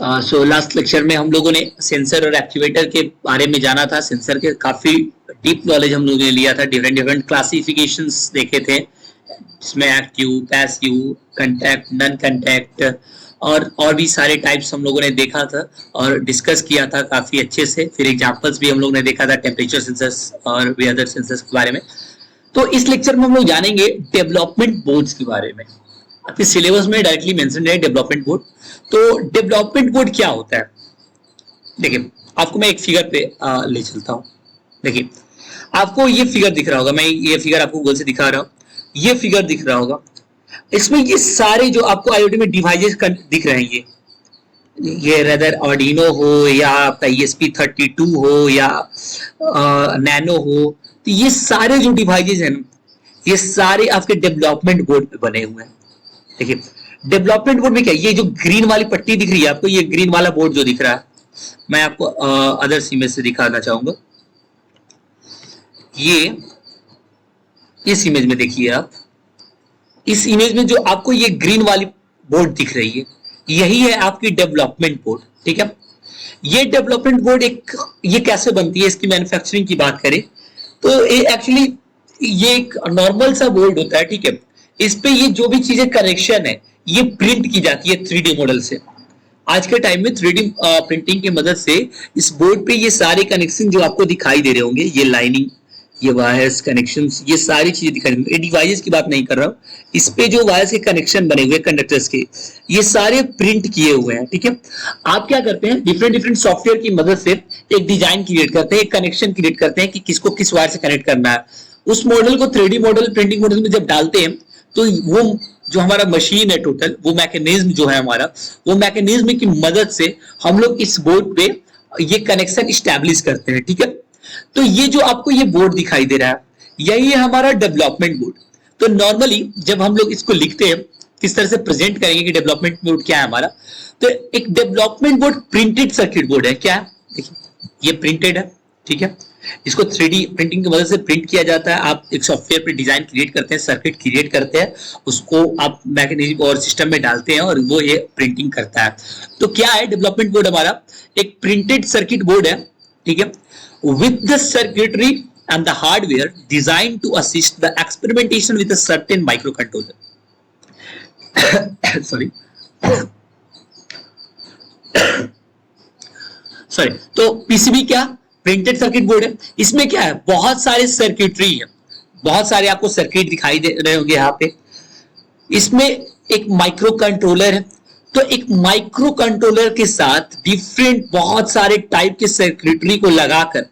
So last lecture में हम लोगों ने सेंसर और एक्चुएटर के बारे में जाना था। सेंसर के काफी डीप नॉलेज हम लोगों ने लिया था, डिफरेंट डिफरेंट क्लासिफिकेशंस देखे थे, जिसमें active, passive, contact, non contact और भी सारे टाइप्स हम लोगों ने देखा था और डिस्कस किया था काफी अच्छे से। फिर एग्जांपल्स भी हम लोगों ने देखा था टेम्परेचर सेंसर्स और भी अदर सेंसर्स के बारे में। तो इस लेक्चर में हम लोग जानेंगे डेवलपमेंट बोर्ड्स के बारे में। आपके सिलेबस में डायरेक्टली मेंशन है डेवलपमेंट बोर्ड। तो डेवलपमेंट बोर्ड क्या होता है? देखिए, आपको मैं एक फिगर पे ले चलता हूं। देखिए, आपको ये फिगर दिख रहा होगा, मैं ये फिगर आपको गूगल से दिखा रहा हूं। ये फिगर दिख रहा होगा, इसमें ये सारे जो आपको आईओटी में डिवाइसेस दिख रहे हैं, ये रेदर आर्डिनो हो या आपका ESP32 हो या नैनो हो, तो ये सारे जो डिवाइसेस हैं ये सारे आपके डेवलपमेंट बोर्ड पे बने हुए हैं। देखिए, डेवलपमेंट बोर्ड में क्या, ये जो ग्रीन वाली पट्टी दिख रही है आपको, ये ग्रीन वाला बोर्ड जो दिख रहा है, मैं आपको अदर्स इमेज से दिखाना चाहूंगा। ये इस इमेज में देखिए आप, इस इमेज में जो आपको ये ग्रीन वाली बोर्ड दिख रही है, यही है आपकी डेवलपमेंट बोर्ड। ठीक है, ये डेवलपमेंट बोर्ड ये कैसे बनती है, इसकी मैन्युफैक्चरिंग की बात करें तो एक्चुअली ये एक नॉर्मल सा बोर्ड होता है। ठीक है, इस पे ये जो भी चीजें कनेक्शन है ये प्रिंट की जाती है 3D मॉडल से। आज के टाइम में 3D प्रिंटिंग की मदद से इस बोर्ड पे ये सारे कनेक्शन जो आपको दिखाई दे रहे होंगे, ये लाइनिंग, ये वायर्स, कनेक्शंस, ये सारी चीजें दिखाई देंगी। डिवाइसेस की बात नहीं कर रहा हूं, इस पे जो वायर्स के कनेक्शन बने हुए कंडक्टर्स के, ये सारे प्रिंट किए हुए हैं। ठीक है, आप क्या करते हैं, डिफरेंट डिफरेंट सॉफ्टवेयर की मदद से एक डिजाइन क्रिएट करते हैं, एक कनेक्शन क्रिएट करते हैं कि किसको किस वायर से कनेक्ट करना है। उस मॉडल को 3D मॉडल, प्रिंटिंग मॉडल में जब डालते हैं तो वो जो हमारा मशीन है टोटल, वो मैकेनिज्म जो है हमारा, वो मैकेनिज्म की मदद से हम लोग इस बोर्ड पे ये कनेक्शन स्टैब्लिश करते हैं। ठीक है, तो ये जो आपको ये बोर्ड दिखाई दे रहा है, यही है हमारा डेवलपमेंट बोर्ड। तो नॉर्मली जब हम लोग इसको लिखते हैं, किस तरह से प्रेजेंट करेंगे कि डेवलपमेंट बोर्ड क्या है हमारा, तो एक development board printed circuit board है। क्या है, देखिए, ये प्रिंटेड है। ठीक है, इसको 3D प्रिंटिंग की मदद से प्रिंट किया जाता है। आप एक सॉफ्टवेयर पे डिजाइन क्रिएट करते हैं, सर्किट क्रिएट करते हैं, उसको आप मैकेनिज्म और सिस्टम में डालते हैं और वो ये प्रिंटिंग करता है। तो क्या है डेवलपमेंट बोर्ड हमारा? एक प्रिंटेड सर्किट बोर्ड है। ठीक है, with the circuitry and the hardware designed to assist the experimentation with a certain microcontroller. sorry तो पीसीबी क्या, प्रिंटेड सर्किट बोर्ड है। इसमें क्या है, बहुत सारे सर्किटरी है, बहुत सारे आपको सर्किट दिखाई दे रहे होंगे यहाँ पे। इसमें एक माइक्रो कंट्रोलर है, तो एक माइक्रो कंट्रोलर के साथ डिफरेंट बहुत सारे टाइप के सर्किटरी को लगाकर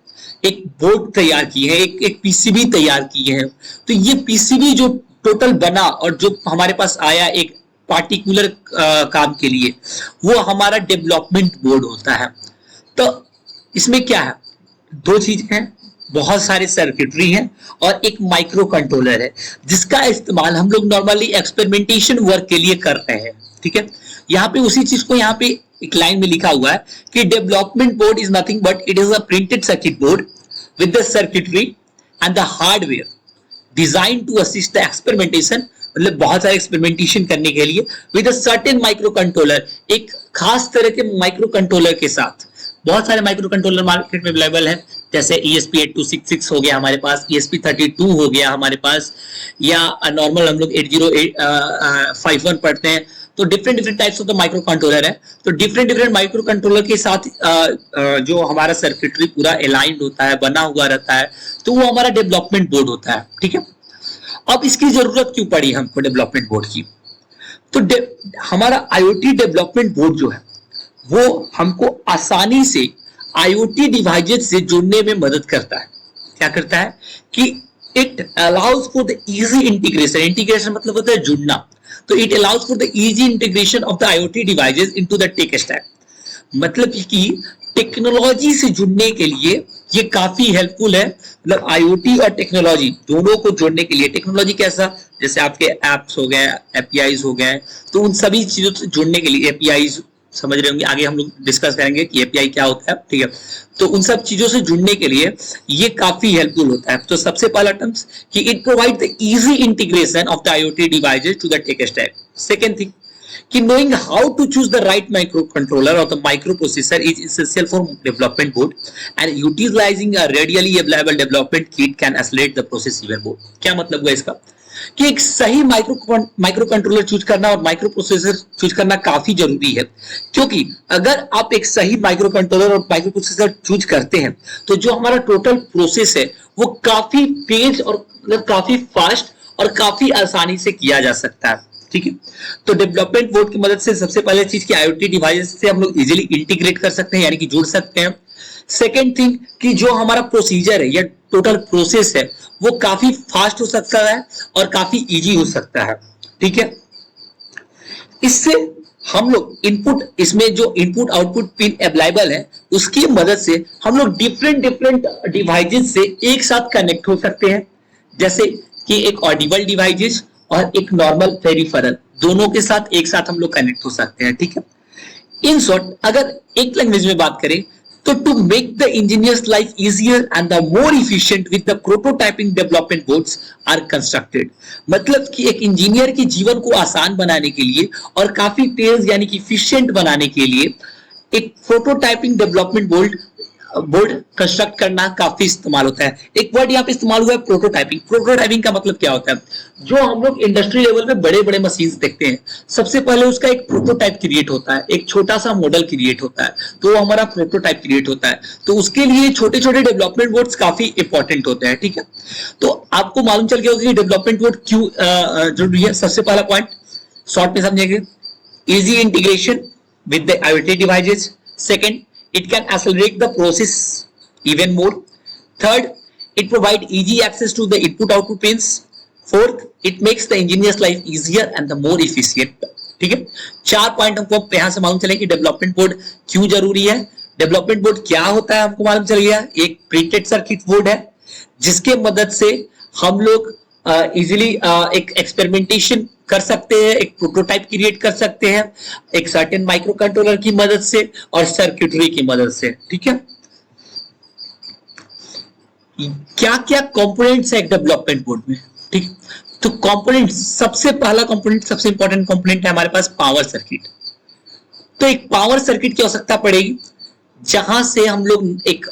एक बोर्ड तैयार की है, एक पीसीबी तैयार की है। तो ये पीसीबी जो टोटल बना और जो हमारे पास आया एक पार्टिकुलर काम के लिए, वो हमारा डेवलपमेंट बोर्ड होता है। तो इसमें क्या है, दो चीजें हैं, बहुत सारे सर्किटरी हैं और एक माइक्रो कंट्रोलर है, जिसका इस्तेमाल हम लोग नॉर्मली एक्सपेरिमेंटेशन वर्क के लिए करते हैं। ठीक है, यहाँ पे उसी चीज को यहाँ पे एक लाइन में लिखा हुआ है कि development board is nothing but it is a printed circuit board with the circuitry and the hardware design to assist the experimentation, मतलब बहुत सारे एक्सपेरिमेंटेशन करने के लिए with a certain microcontroller, एक खास तरह के माइक्रो कंट्रोलर के साथ। बहुत सारे माइक्रो कंट्रोलर मार्केट में अवेलेबल है, जैसे ESP8266 हो गया हमारे पास, ESP32 हो गया हमारे पास, या नॉर्मल हम लोग 8051 पढ़ते हैं। तो different types of the micro controller है। तो डिफरेंट माइक्रो कंट्रोलर के साथ जो हमारा सर्किटरी पूरा अलाइंड होता है, बना हुआ रहता है, तो वो हमारा डेवलपमेंट बोर्ड होता है। ठीक है, अब इसकी जरूरत क्यों पड़ी हमको डेवलपमेंट बोर्ड की? तो हमारा IoT डेवलपमेंट बोर्ड जो है वो हमको आसानी से IoT डिवाइसेस से जुड़ने में मदद करता है। क्या करता है कि it allows for the easy integration, integration मतलब होता है जुड़ना, तो it allows for the easy integration of the IoT devices into the tech stack, मतलब कि टेक्नोलॉजी से जुड़ने के लिए ये काफी हेल्पफुल है। मतलब IoT और टेक्नोलॉजी दोनों को जोड़ने के लिए, टेक्नोलॉजी कैसा, जैसे आपके एप्स हो गए, APIs हो गए, तो उन सभी चीजों से जुड़ने के लिए, APIs समझ रहे होंगे, आगे हम लोग डिस्कस करेंगे कि API क्या होता है। ठीक है, तो उन सब चीजों से जुड़ने के लिए ये काफी हेल्पफुल होता है। तो सबसे पहला टर्म्स कि it provide the easy integration of the IoT devices to the tech stack. Second thing कि knowing how to choose the right microcontroller or the microprocessor is essential for development board and utilizing a readily available development kit can accelerate the process even more. क्या मतलब हुआ इसका कि एक सही micro controller choose करना और micro processor choose करना काफी जरूरी है, क्योंकि अगर आप एक सही माइक्रो कंट्रोलर और माइक्रो प्रोसेसर चूज करते हैं तो जो हमारा टोटल प्रोसेस है वो काफी तेज और मतलब काफी फास्ट और काफी आसानी से किया जा सकता है। ठीक है, तो डेवलपमेंट बोर्ड की मदद से सबसे पहले चीज की IoT डिवाइस से हम लोग इजीली इंटीग्रेट कर सकते हैं, यानी कि जुड़ सकते हैं। सेकेंड थिंग कि जो हमारा प्रोसीजर है या टोटल प्रोसेस है वो काफी फास्ट हो सकता है और काफी इजी हो सकता है। ठीक है, इससे हम लोग इनपुट, इसमें जो इनपुट आउटपुट पिन अवेलेबल है उसकी मदद से हम लोग डिफरेंट डिवाइसेस से एक साथ कनेक्ट हो सकते हैं, जैसे कि एक ऑडिबल डिवाइसेस और एक नॉर्मल पेरिफेरल, दोनों के साथ एक साथ हम लोग कनेक्ट हो सकते हैं। ठीक है, इन शॉर्ट अगर एक लैंग्वेज में बात करें तो to make the engineers life easier and the more efficient with the prototyping development boards are constructed, मतलब कि एक इंजीनियर के जीवन को आसान बनाने के लिए और काफी तेज यानी कि इफिशिएंट बनाने के लिए एक प्रोटोटाइपिंग डेवलपमेंट बोर्ड कंस्ट्रक्ट करना काफी इस्तेमाल होता है। एक वर्ड यहाँ पे इस्तेमाल हुआ है प्रोटोटाइपिंग। प्रोटोटाइपिंग का मतलब क्या होता है, जो हम लोग इंडस्ट्री लेवल पे बड़े बड़े मशीन्स देखते हैं, सबसे पहले उसका एक प्रोटोटाइप क्रिएट होता है, एक छोटा सा मॉडल क्रिएट होता है, तो वो हमारा प्रोटोटाइप क्रिएट होता है। तो उसके लिए छोटे छोटे डेवलपमेंट बोर्ड्स काफी इंपॉर्टेंट होते हैं। ठीक है, तो आपको मालूम चल गया होगा कि डेवलपमेंट बोर्ड क्यों जरूरी है। सबसे पहला पॉइंट शॉर्ट में समझेंगे, easy integration with the IoT devices. Second, it can accelerate the process even more. Third, it provide easy access to the input output pins. Fourth, it makes the engineer's life easier and the more efficient. ठीक है, 4 point हमको यहां से मालूम चले कि development board क्यों जरूरी है। डेवलपमेंट बोर्ड क्या होता है हमको मालूम चल गया, एक प्रिंटेड सर्किट बोर्ड है जिसके मदद से हम लोग इजीली एक एक्सपेरिमेंटेशन कर सकते हैं, एक प्रोटोटाइप क्रिएट कर सकते हैं एक सर्टेन माइक्रो कंट्रोलर की मदद से और सर्किटरी की मदद से। ठीक है, क्या क्या कंपोनेंट्स है एक डेवलपमेंट बोर्ड में। ठीक, तो कंपोनेंट, सबसे पहला कंपोनेंट, सबसे इंपॉर्टेंट कंपोनेंट है हमारे पास पावर सर्किट। तो एक पावर सर्किट की आवश्यकता पड़ेगी जहां से हम लोग एक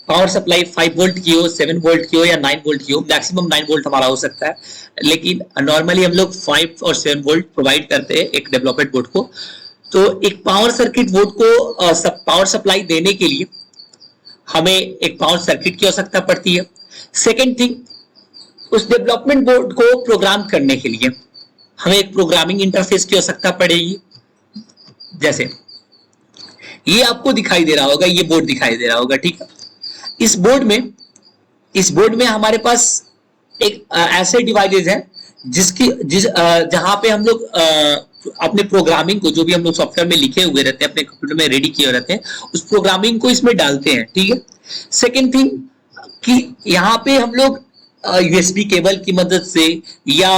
पावर सप्लाई 5 वोल्ट की हो, 7 वोल्ट की हो या 9 वोल्ट की हो, मैक्सिमम 9 वोल्ट हमारा हो सकता है, लेकिन नॉर्मली हम लोग 5 और 7 वोल्ट प्रोवाइड करते हैं एक डेवलपमेंट बोर्ड को। तो एक पावर सर्किट बोर्ड को पावर सप्लाई देने के लिए हमें एक पावर सर्किट की आवश्यकता पड़ती है। सेकेंड थिंग, उस डेवलपमेंट बोर्ड को प्रोग्राम करने के लिए हमें एक प्रोग्रामिंग इंटरफेस की आवश्यकता पड़ेगी। जैसे ये आपको दिखाई दे रहा होगा, ये बोर्ड दिखाई दे रहा होगा। ठीक है, इस बोर्ड में हमारे पास एक ऐसे डिवाइसेस हैं जहां पे हम लोग अपने प्रोग्रामिंग को, जो भी हम लोग सॉफ्टवेयर में लिखे हुए रहते हैं, अपने कंप्यूटर में रेडी किए रहते हैं, उस प्रोग्रामिंग को इसमें डालते हैं। ठीक है, सेकेंड थिंग कि यहाँ पे हम लोग USB केबल की मदद से या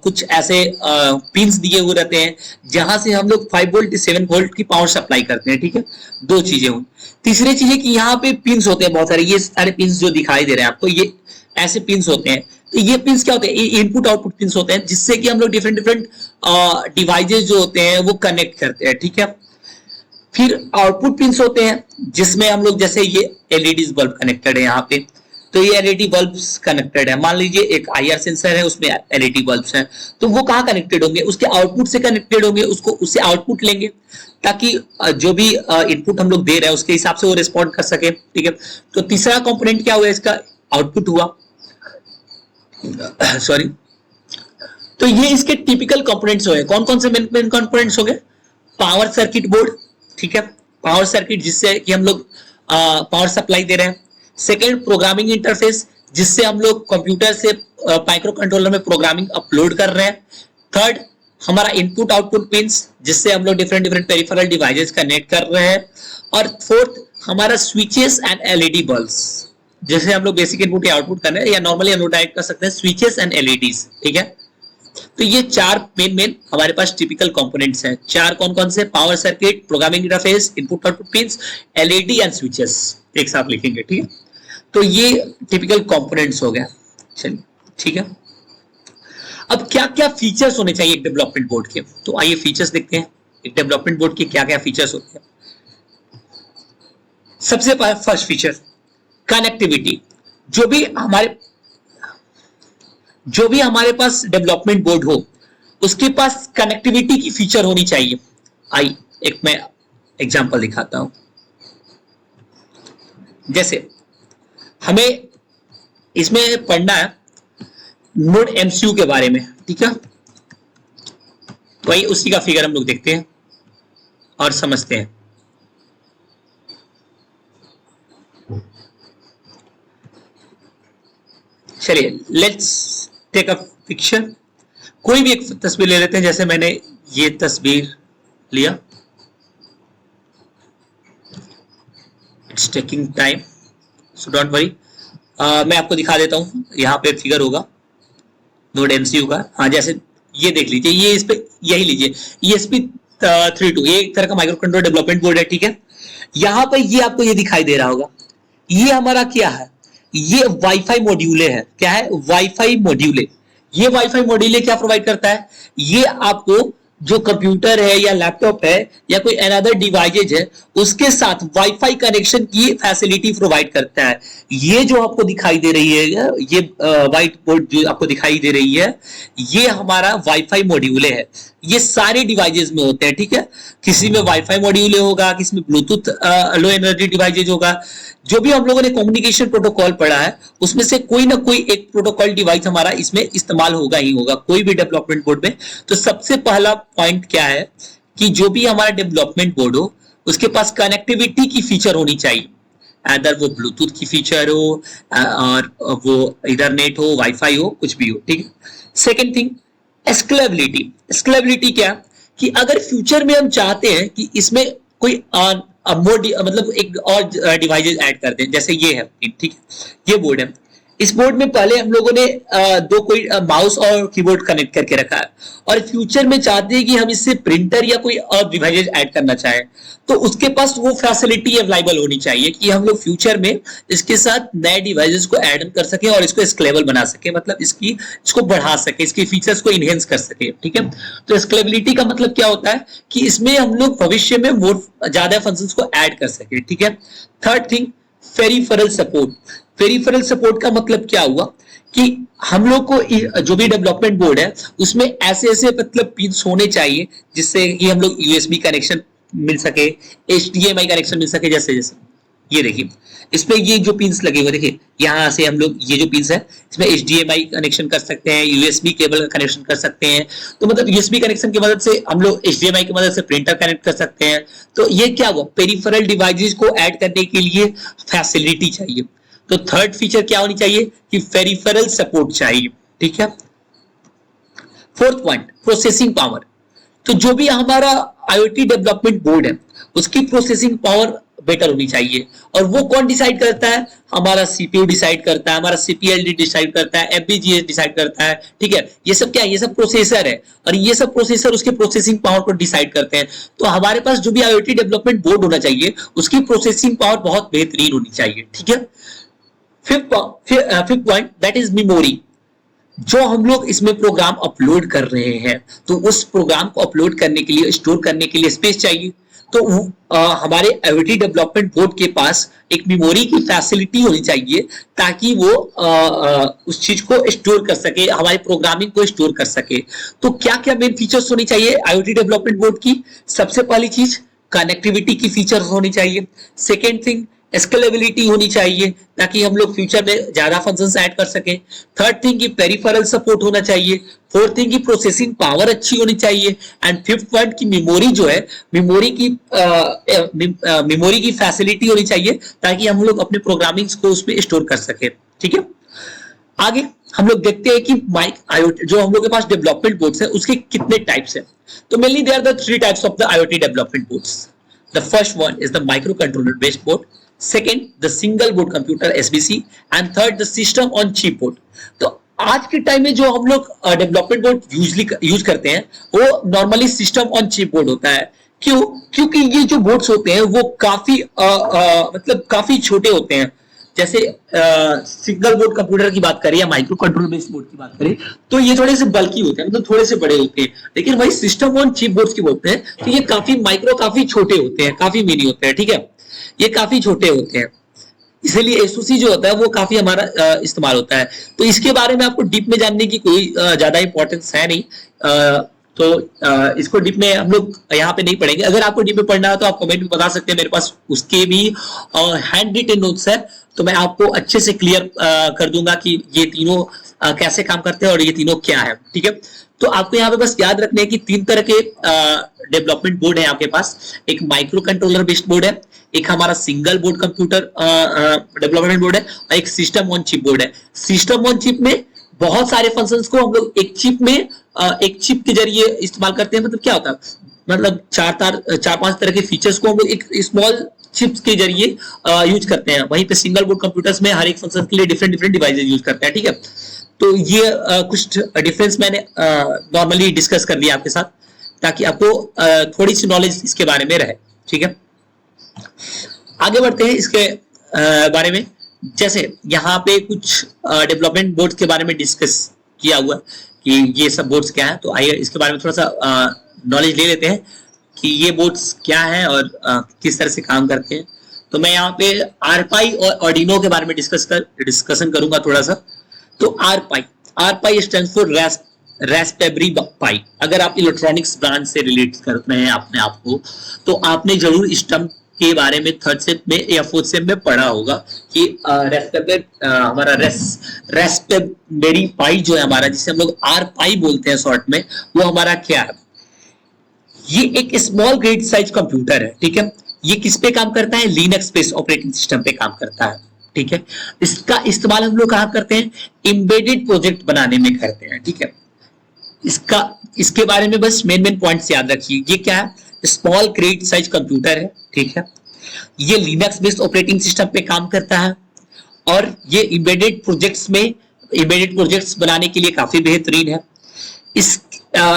कुछ ऐसे पिंस दिए हुए रहते हैं जहां से हम लोग 5 वोल्ट 7 वोल्ट की पावर सप्लाई करते हैं। ठीक है, दो चीजें हुई। तीसरी चीज है कि यहाँ पे पिंस होते हैं बहुत सारे, ये सारे पिंस जो दिखाई दे रहे हैं आपको, ये ऐसे पिंस होते हैं। तो ये पिंस क्या होते हैं, इनपुट आउटपुट पिंस होते हैं, जिससे कि हम लोग डिफरेंट डिवाइसेस जो होते हैं वो कनेक्ट करते हैं। ठीक है, फिर आउटपुट पिंस होते हैं जिसमें हम लोग, जैसे ये LEDs बल्ब कनेक्टेड है यहाँ पे, तो ये LED बल्ब्स कनेक्टेड है। मान लीजिए एक IR सेंसर है, उसमें LED बल्ब्स हैं, तो वो कहाँ कनेक्टेड होंगे, उसके आउटपुट से कनेक्टेड होंगे, उससे आउटपुट लेंगे ताकि जो भी इनपुट हम लोग दे रहे हैं उसके हिसाब से वो रिस्पॉन्ड कर सके। ठीक है, तो तीसरा कंपोनेंट क्या हुआ, इसका आउटपुट हुआ। सॉरी, तो ये इसके टिपिकल कंपोनेंट्स हो गए। कौन कौन से मेन कंपोनेंट्स हो गए, पावर सर्किट बोर्ड। ठीक है, पावर सर्किट जिससे कि हम लोग पावर सप्लाई दे रहे हैं। सेकेंड, प्रोग्रामिंग इंटरफेस जिससे हम लोग कंप्यूटर से माइक्रो कंट्रोलर में प्रोग्रामिंग अपलोड कर रहे हैं। थर्ड, हमारा इनपुट आउटपुट पिंस जिससे हम लोग डिफरेंट पेरिफेरल डिवाइसेस कनेक्ट कर रहे हैं। और फोर्थ, हमारा स्विचेस एंड LED बल्ब्स जैसे हम लोग बेसिक इनपुट या आउटपुट कर रहे हैं, या नॉर्मली हम लोग डायरेक्ट कर सकते हैं स्विचेस एंड LEDs। ठीक है, तो ये 4 मेन हमारे पास टिपिकल कंपोनेंट्स हैं। 4 कौन कौन से, power circuit, programming interface, input output pins, LED and switches, एक साथ लिखेंगे। ठीक है, तो ये टिपिकल कंपोनेंट्स हो गया। चलिए ठीक है, अब क्या क्या क्या फीचर्स होने चाहिए एक डेवलपमेंट बोर्ड के। तो आइए फीचर्स देखते हैं एक डेवलपमेंट बोर्ड के क्या क्या फीचर्स होते हैं। सबसे फर्स्ट फीचर कनेक्टिविटी। जो भी हमारे पास डेवलपमेंट बोर्ड हो उसके पास कनेक्टिविटी की फीचर होनी चाहिए। आई एक मैं एग्जांपल दिखाता हूं। जैसे हमें इसमें पढ़ना है नोड एमसीयू के बारे में, ठीक है। वही उसी का फिगर हम लोग देखते हैं और समझते हैं। चलिए लेट्स टेक अ पिक्चर। कोई भी एक तस्वीर ले लेते हैं, जैसे मैंने ये तस्वीर लिया। It's taking time so don't worry. मैं आपको दिखा देता हूं, यहां पे फिगर होगा नोड एमसीयू का। हाँ जैसे ये देख लीजिए, ये इस पे यही लीजिए ESP32, ये एक तरह का माइक्रो कंट्रोलर डेवलपमेंट बोर्ड है, ठीक है। यहां पर ये आपको ये दिखाई दे रहा होगा, ये हमारा क्या है, ये वाईफाई मॉड्यूले है। क्या है, वाईफाई मॉड्यूले। ये वाईफाई मॉड्यूले क्या प्रोवाइड करता है, ये आपको जो कंप्यूटर है या लैपटॉप है या कोई अनदर डिवाइसेज है उसके साथ वाईफाई कनेक्शन की फैसिलिटी प्रोवाइड करता है। ये जो आपको दिखाई दे रही है, ये व्हाइट बोर्ड जो आपको दिखाई दे रही है, ये हमारा वाईफाई मॉड्यूले है। ये सारे डिवाइसेज में होते हैं, ठीक है। किसी में वाईफाई मॉड्यूले होगा, किसी में ब्लूटूथ लो एनर्जी डिवाइसेज होगा। जो भी हम लोगों ने कम्युनिकेशन प्रोटोकॉल पढ़ा है उसमें से कोई ना कोई एक प्रोटोकॉल डिवाइस हमारा इसमें इस्तेमाल होगा ही होगा, कोई भी डेवलपमेंट बोर्ड में। तो सबसे पहला पॉइंट क्या है कि जो भी हमारा डेवलपमेंट बोर्ड हो उसके पास कनेक्टिविटी की फीचर होनी चाहिए। अदर वो ब्लूटूथ की फीचर हो और वो इथरनेट हो, वाईफाई हो, कुछ भी हो, ठीक है। Second thing scalability. स्केलेबिलिटी क्या कि अगर फ्यूचर में हम चाहते हैं कि इसमें कोई मतलब एक और डिवाइसेस ऐड कर दें, जैसे ये है, ठीक है, ये बोर्ड है। इस बोर्ड में पहले हम लोगों ने दो कोई माउस और कीबोर्ड कनेक्ट करके रखा है, और फ्यूचर में चाहते हैं कि हम इससे प्रिंटर या कोई और डिवाइसेस ऐड करना चाहें, तो उसके पास वो फैसिलिटी अवेलेबल होनी चाहिए कि हम लोग फ्यूचर में इसके साथ नए डिवाइसेस को ऐड कर सके और इसको स्केलेबल बना सके, मतलब इसको बढ़ा सके, इसके फीचर्स को इनहेंस कर सके, ठीक है। तो स्केलेबिलिटी का मतलब क्या होता है कि इसमें हम लोग भविष्य में मोर ज्यादा फंक्शंस को ऐड कर सके, ठीक है। Third thing peripheral support. Peripheral support का मतलब क्या हुआ कि हम लोग को जो भी डेवलपमेंट बोर्ड है उसमें ऐसे ऐसे मतलब पिन्स होने चाहिए जिससे कि हम लोग यूएसबी कनेक्शन मिल सके, HDMI कनेक्शन मिल सके। जैसे जैसे ये देखिए इसमें ये जो पिन्स लगे हुए, देखिए यहां से हम लोग ये जो पिन्स है इसमें HDMI कनेक्शन कर सकते हैं, USB केबल का कनेक्शन कर सकते हैं। तो मतलब USB कनेक्शन की मदद से हम लोग HDMI की मदद से प्रिंटर कनेक्ट कर सकते हैं। तो ये क्या हुआ, पेरिफेरल डिवाइसेस को ऐड करने के लिए फैसिलिटी चाहिए। तो थर्ड फीचर क्या होनी चाहिए कि पेरिफेरल सपोर्ट चाहिए, ठीक है। Fourth point processing power. तो जो भी हमारा IoT डेवलपमेंट बोर्ड है उसकी प्रोसेसिंग पावर बेटर होनी चाहिए, और वो कौन डिसाइड करता है, हमारा CPU डिसाइड करता है, हमारा CPLD डिसाइड करता है, FPGA डिसाइड करता है, ठीक है। ये सब क्या है, ये सब प्रोसेसर है, और ये सब प्रोसेसर उसके प्रोसेसिंग पावर को डिसाइड करते हैं। तो हमारे पास जो भी IoT डेवलपमेंट बोर्ड होना चाहिए उसकी प्रोसेसिंग पावर बहुत बेहतरीन होनी चाहिए, ठीक है। Fifth point that is memory. जो हम लोग इसमें प्रोग्राम अपलोड कर रहे हैं तो उस प्रोग्राम को अपलोड करने के लिए, स्टोर करने के लिए स्पेस चाहिए। तो हमारे IoT डेवलपमेंट बोर्ड के पास एक मेमोरी की फैसिलिटी होनी चाहिए ताकि वो उस चीज को स्टोर कर सके, हमारी प्रोग्रामिंग को स्टोर कर सके। तो क्या क्या मेन फीचर्स होनी चाहिए IoT डेवलपमेंट बोर्ड की। सबसे पहली चीज कनेक्टिविटी की फीचर्स होनी चाहिए। सेकेंड थिंग स्केलेबिलिटी होनी चाहिए ताकि हम लोग फ्यूचर में ज्यादा फंक्शंस ऐड कर सके। थर्ड थिंग की पेरिफेरल सपोर्ट होना चाहिए। फोर्थ थिंग की प्रोसेसिंग पावर अच्छी होनी चाहिए। एंड फिफ्थ पॉइंट की मेमोरी जो है, मेमोरी की फैसिलिटी होनी चाहिए ताकि हम लोग अपने प्रोग्रामिंग को उसमें स्टोर कर सके, ठीक है। आगे हम लोग देखते हैं कि IoT जो हम लोग के पास डेवलपमेंट बोर्ड्स है उसके कितने टाइप्स हैं। तो mainly there are the 3 types of the IoT development boards. The first one is the microcontroller based board, second the single board computer SBC, and third the system on chip board. तो आज के time में जो हम लोग development board use करते हैं वो normally system on chip board होता है। क्योंकि ये जो बोर्ड्स होते हैं वो काफी मतलब काफी छोटे होते हैं। जैसे सिंगल बोर्ड कंप्यूटर की बात करें या माइक्रो कंट्रोलर बेस्ड बोर्ड की बात करें तो ये थोड़े से बल्की होते हैं, मतलब थोड़े से बड़े होते हैं। लेकिन वही सिस्टम ऑन चिप बोर्ड्स की बोलते हैं तो ये काफी माइक्रो, काफी छोटे होते हैं, काफी मिनी होते हैं, ठीक है, ये काफी छोटे होते हैं। इसलिए एसओसी जो होता है वो काफी हमारा इस्तेमाल होता है। तो इसके बारे में आपको डीप में जानने की कोई ज्यादा इंपॉर्टेंस है नहीं, तो इसको डीप में हम लोग यहाँ पे नहीं पढ़ेंगे। अगर आपको डीप में पढ़ना है तो आप कमेंट में बता सकते हैं, मेरे पास उसके भी हैंड रिटन नोट्स है, तो मैं आपको अच्छे से क्लियर कर दूंगा कि ये तीनों कैसे काम करते हैं और ये तीनों क्या है, ठीक है। तो आपको यहाँ पे बस याद रखना है कि 3 तरह के डेवलपमेंट बोर्ड है आपके पास। एक माइक्रो कंट्रोलर बेस्ड बोर्ड है, एक हमारा single board computer development board है, और एक सिस्टम ऑन चिप बोर्ड है। सिस्टम ऑन चिप में बहुत सारे फंक्शंस को हम लोग एक चिप में एक चिप के जरिए इस्तेमाल करते हैं। मतलब क्या होता है, मतलब 4-5 तरह के फीचर्स को हम लोग एक स्मॉल चिप्स के जरिए यूज करते हैं। वहीं पे सिंगल बोर्ड कंप्यूटर्स में हर एक फंक्शन के लिए डिफरेंट डिफरेंट डिवाइसेस यूज करते हैं, ठीक है। तो ये कुछ डिफरेंस मैंने नॉर्मली डिस्कस कर लिया आपके साथ, ताकि आपको थोड़ी सी नॉलेज इसके बारे में रहे, ठीक है। आगे बढ़ते हैं इसके बारे में। जैसे यहाँ पे कुछ डेवलपमेंट बोर्ड्स के बारे में डिस्कस किया हुआ कि ये सब बोर्ड्स क्या है, तो आइए इसके बारे में थोड़ा सा नॉलेज ले लेते हैं कि ये बोर्ड्स क्या हैं और किस तरह से काम करते हैं। तो मैं यहाँ पे आरपाई और आर्डिनो के बारे में डिस्कशन करूंगा थोड़ा सा। तो आरपाई स्टैंड फॉर रास्पबेरी पाई। अगर आप इलेक्ट्रॉनिक्स ब्रांड से रिलेट कर रहे हैं अपने आप को, तो आपने जरूर स्टम्प के बारे में 3rd सेम में या 4th सेम में पढ़ा होगा कि हमारा रास्पबेरी पाई जो है हमारा, जिसे हम लोग आर पाई बोलते हैं शॉर्ट में, वो हमारा क्या है। ये एक स्मॉल ग्रिड साइज कंप्यूटर है, ठीक है। ये किस पे काम करता है, लिनक्स बेस्ड ऑपरेटिंग सिस्टम पे काम करता है, ठीक है। इसका इस्तेमाल हम लोग कहाँ करते हैं, एम्बेडेड प्रोजेक्ट बनाने में करते हैं, ठीक है। इसके बारे में बस मेन पॉइंट्स याद रखिए। ये क्या है, स्मॉल ग्रिड साइज कंप्यूटर है, ठीक है। ये लिनक्स बेस्ड ऑपरेटिंग सिस्टम पे काम करता है और ये एम्बेडेड प्रोजेक्ट्स बनाने के लिए काफी बेहतरीन है।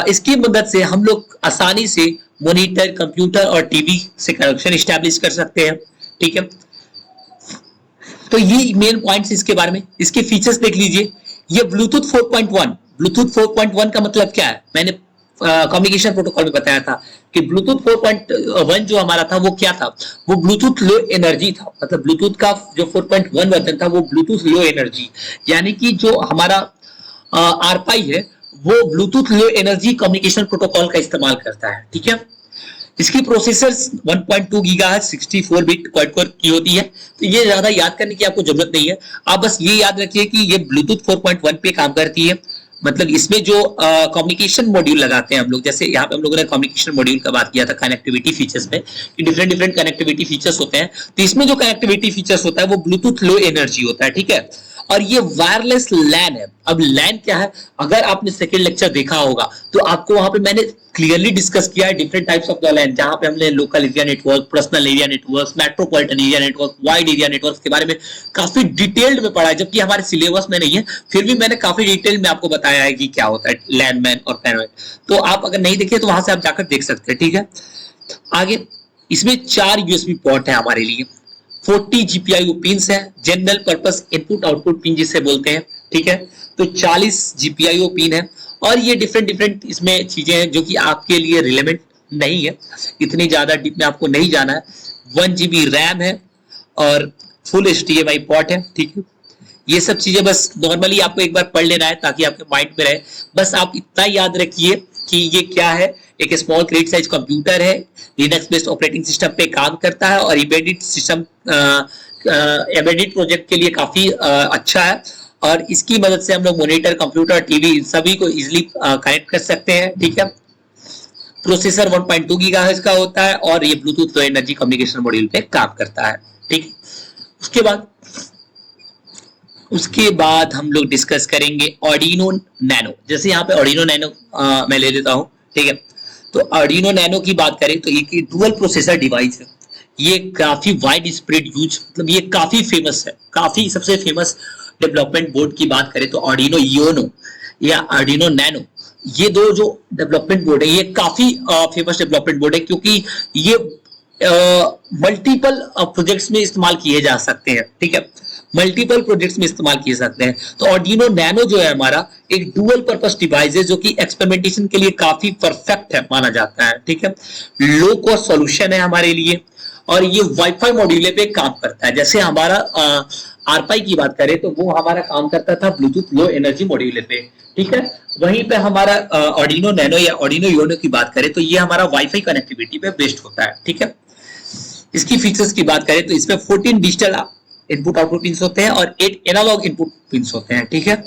इसकी मदद से हम लोग आसानी से मॉनिटर, कंप्यूटर और टीवी से कनेक्शन एस्टैब्लिश कर सकते हैं, ठीक है। तो ये मेन पॉइंट्स इसके बारे में। इसके फीचर्स देख लीजिए। ये ब्लूटूथ 4.1 का मतलब क्या है, मैंने कम्युनिकेशन प्रोटोकॉल में बताया था कि ब्लूटूथ 4.1 जो हमारा था वो क्या था, वो ब्लूटूथ लो एनर्जी था। मतलब ब्लूटूथ का जो 4.1 वर्जन था वो ब्लूटूथ लो एनर्जी, यानी कि जो हमारा आरपाई है वो Bluetooth low energy communication protocol का इस्तेमाल करता है, ठीक है। इसकी processors 1.2 gigahertz 64 bit quad core की होती है। तो ये ज्यादा याद करने की आपको जरूरत नहीं है, आप बस ये याद रखिए कि ये ब्लूटूथ 4.1 पे काम करती है। मतलब इसमें जो कम्युनिकेशन मॉड्यूल लगाते हैं हम लोग, जैसे यहाँ पे हम लोगों ने कम्युनिकेशन मॉड्यूल का बात किया था कनेक्टिविटी फीचर्स में, कि डिफरेंट कनेक्टिविटी फीचर्स होते हैं। तो इसमें जो कनेक्टिविटी फीचर्स होता है वो ब्लूटूथ लो एनर्जी होता है, ठीक है। और ये वायरलेस लैन है। अब लैन क्या है, अगर आपने सेकेंड लेक्चर देखा होगा तो आपको वहां पे मैंने क्लियरली डिस्कस किया है डिफरेंट टाइप्स ऑफ द लैन, जहां पे हमने local area network, personal area network, metropolitan area network, wide area network के बारे में काफी डिटेल्ड में पढ़ा है, जबकि हमारे सिलेबस में नहीं है, फिर भी मैंने काफी डिटेल में आपको बताया है कि क्या होता है लैन मैन और पैनमैन। तो आप अगर नहीं देखे तो वहां से आप जाकर देख सकते हैं, ठीक है। आगे इसमें 4 यूएसबी पोर्ट है हमारे लिए, 40 GPIO पिंस है, general purpose input output pin जिसे बोलते हैं, ठीक है। तो 40 GPIO पिन है और ये डिफरेंट इसमें चीजें हैं जो कि आपके लिए रिलेवेंट नहीं है, इतनी ज्यादा डीप में आपको नहीं जाना है। 1 GB रैम है और फुल HDMI पोर्ट है, ठीक है। ये सब चीजें बस नॉर्मली आपको एक बार पढ़ लेना है ताकि आपके माइंड में रहे। बस आप इतना याद रखिए कि ये क्या है, एक स्मॉल ग्रिड साइज कंप्यूटर है, लिनक्स बेस्ड ऑपरेटिंग सिस्टम पे काम करता है और एम्बेडेड सिस्टम एम्बेडेड प्रोजेक्ट के लिए काफी अच्छा है। और इसकी मदद से हम लोग मॉनिटर, कंप्यूटर, टीवी सभी को इजीली कनेक्ट कर सकते हैं, ठीक है। प्रोसेसर 1.2 गीगाहर्ट्ज का होता है और ये Bluetooth low energy communication module पे काम करता है, ठीक। उसके बाद हम लोग डिस्कस करेंगे आर्डिनो नैनो। जैसे यहाँ पे आर्डिनो नैनो मैं ले लेता हूँ, ठीक है। तो आर्डिनो नैनो की बात करें तो ये डुअल प्रोसेसर डिवाइस है। ये काफी वाइड स्प्रेड यूज, मतलब ये काफी फेमस है, काफी सबसे फेमस डेवलपमेंट बोर्ड की बात करें तो आर्डिनो यूनो या आर्डिनो नैनो, ये दो जो डेवलपमेंट बोर्ड है ये काफी फेमस डेवलपमेंट बोर्ड है, क्योंकि ये मल्टीपल प्रोजेक्ट्स में इस्तेमाल किए जा सकते हैं, ठीक है। मल्टीपल प्रोजेक्ट्स में इस्तेमाल किए सकते हैं। तो Arduino Nano जो है हमारा एक डुअल पर्पस डिवाइस है जो कि एक्सपेरिमेंटेशन के लिए काफी परफेक्ट है माना जाता है, ठीक है। लो कॉस्ट सॉल्यूशन है हमारे लिए और ये वाईफाई मॉड्यूल पे काम करता है। जैसे हमारा आरपाई की बात करें तो वो हमारा काम करता था ब्लूटूथ लो एनर्जी मॉड्यूल पे, ठीक है। वहीं पे हमारा Arduino Nano या Arduino Uno की बात करें तो ये हमारा वाईफाई कनेक्टिविटी पे बेस्ड होता है, ठीक है। इसकी फीचर्स की बात करें तो इसमें 14 डिजिटल इनपुट आउटपुट पिंस होते हैं और 8 एनालॉग इनपुट पिंस होते हैं, ठीक है।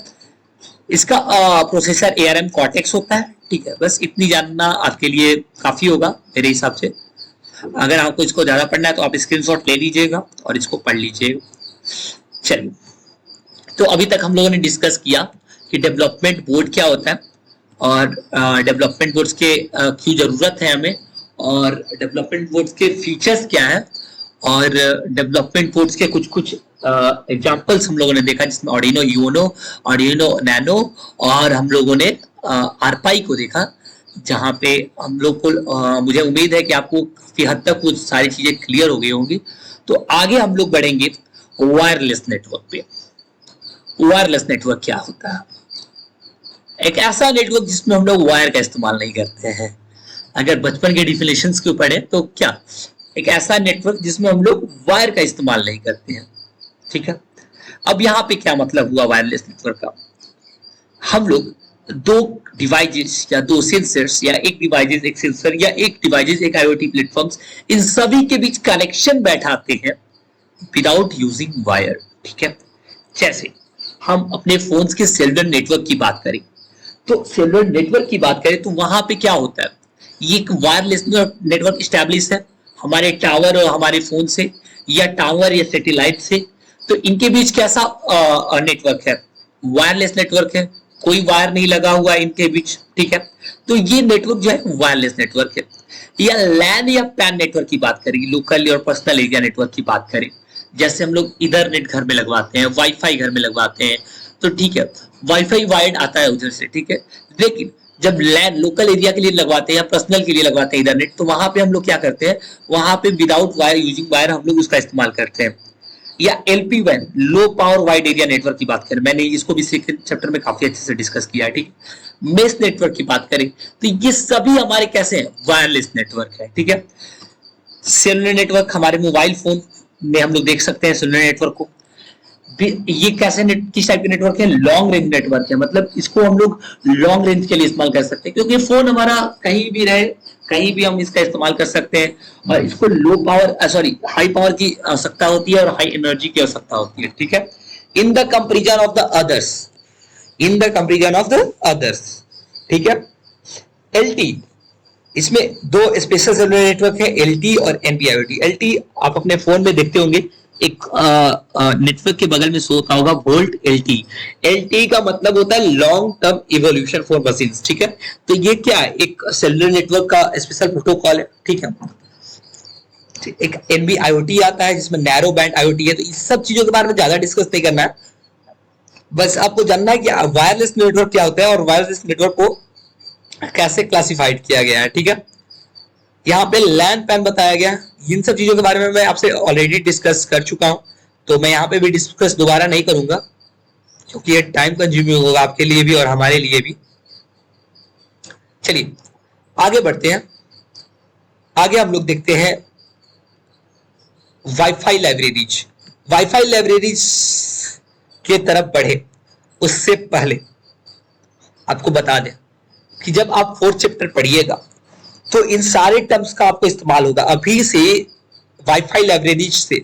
इसका प्रोसेसर ARM Cortex होता है, ठीक है। बस इतनी जानना आपके लिए काफी होगा मेरे हिसाब से। अगर आपको इसको ज्यादा पढ़ना है तो आप स्क्रीनशॉट ले लीजिएगा और इसको पढ़ लीजिएगा। चलिए, तो अभी तक हम लोगों ने डिस्कस किया कि डेवलपमेंट बोर्ड क्या होता है और डेवलपमेंट बोर्ड्स के क्यों जरूरत है हमें और डेवलपमेंट बोर्ड्स के फीचर्स क्या है और डेवलपमेंट बोर्ड्स के कुछ कुछ एग्जांपल्स हम लोगों ने देखा जिसमें Arduino Uno, Arduino Nano और हम लोगों ने आरपाई को देखा, जहां पे हम लोग को मुझे उम्मीद है कि आपको काफी हद तक वो सारी चीजें क्लियर हो गई होंगी। तो आगे हम लोग बढ़ेंगे वायरलेस नेटवर्क पे। वायरलेस नेटवर्क क्या होता है? एक ऐसा नेटवर्क जिसमें हम लोग वायर का इस्तेमाल नहीं करते हैं। अगर बचपन के डिफिनेशंस के ऊपर है तो क्या, एक ऐसा नेटवर्क जिसमें हम लोग वायर का इस्तेमाल नहीं करते हैं, ठीक है। अब यहाँ पे क्या मतलब हुआ वायरलेस नेटवर्क का? हम लोग दो डिवाइसेस या दो सेंसर्स या एक डिवाइसेस एक सेंसर या एक डिवाइसेस एक IoT प्लेटफॉर्म्स, इन सभी के बीच कनेक्शन बैठाते हैं विदाउट यूजिंग वायर, ठीक है। जैसे हम अपने फोन्स के सेलुलर नेटवर्क की बात करें तो सेलुलर नेटवर्क की बात करें तो वहां पे क्या होता है, ये एक वायरलेस नेटवर्क स्टैब्लिश है हमारे टावर और हमारे फोन से या टावर या सैटेलाइट से। तो इनके बीच कैसा नेटवर्क है? वायरलेस नेटवर्क है, कोई वायर नहीं लगा हुआ है इनके बीच, ठीक है। तो ये नेटवर्क जो है वायरलेस नेटवर्क है। या लैन या पैन नेटवर्क की बात करें, लोकल और पर्सनल एरिया नेटवर्क की बात करें, जैसे हम लोग इथरनेट घर में लगवाते हैं, वाईफाई घर में लगवाते हैं, तो ठीक है वाईफाई वायर्ड आता है उधर से, ठीक है। लेकिन जब लैन लोकल एरिया के लिए लगवाते हैं या पर्सनल के लिए लगवाते हैं इथरनेट, तो वहां पे हम लोग क्या करते हैं, वहां पे विदाउट वायर यूजिंग वायर हम लोग उसका इस्तेमाल करते हैं। या LPWAN low power wide area network की बात करें, मैंने इसको भी सेकंड चैप्टर में काफी अच्छे से डिस्कस किया है, ठीक है। मेश नेटवर्क की बात करें तो ये सभी हमारे कैसे हैं, वायरलेस नेटवर्क है, ठीक है। सेलुलर नेटवर्क हमारे मोबाइल फोन में हम लोग देख सकते हैं सेलुलर नेटवर्क को। ये कैसे किस टाइप के नेटवर्क है, लॉन्ग रेंज नेटवर्क है, मतलब इसको हम लोग लॉन्ग रेंज के लिए इस्तेमाल कर सकते हैं क्योंकि फोन हमारा कहीं भी रहे कहीं भी हम इसका इस्तेमाल कर सकते हैं और इसको लो पावर हाई पावर की आवश्यकता होती है और हाई एनर्जी की आवश्यकता होती है, ठीक है। In the comparison of the others, in the comparison of the others, ठीक है। LT, इसमें दो स्पेशल सेलुलर नेटवर्क है, LT और NB-IoT। LT आप अपने फोन में देखते होंगे एक नेटवर्क के बगल में शो होता होगा वोल्ट LT। LT का मतलब होता है long term evolution for machines, ठीक है। तो ये क्या है, एक सेलुलर नेटवर्क का स्पेशल प्रोटोकॉल है, ठीक है। एक NB-IoT आता है जिसमें नैरो बैंड IoT है। तो इस सब चीजों के बारे में ज्यादा डिस्कस नहीं करना है, बस आपको जानना है कि वायरलेस नेटवर्क क्या होता है और वायरलेस नेटवर्क को कैसे क्लासिफाइड किया गया है, ठीक है। यहाँ पे लैन पैन बताया गया, इन सब चीजों के बारे में मैं आपसे ऑलरेडी डिस्कस कर चुका हूं, तो मैं यहाँ पे भी डिस्कस दोबारा नहीं करूंगा क्योंकि ये टाइम कंज्यूमिंग होगा आपके लिए भी और हमारे लिए भी। चलिए आगे बढ़ते हैं। आगे हम लोग देखते हैं वाईफाई लाइब्रेरीज। वाईफाई लाइब्रेरीज के तरफ बढ़े उससे पहले आपको बता दें कि जब आप 4th चैप्टर पढ़िएगा तो इन सारे टर्म्स का आपको इस्तेमाल होगा। अभी से वाईफाई लाइब्रेरीज से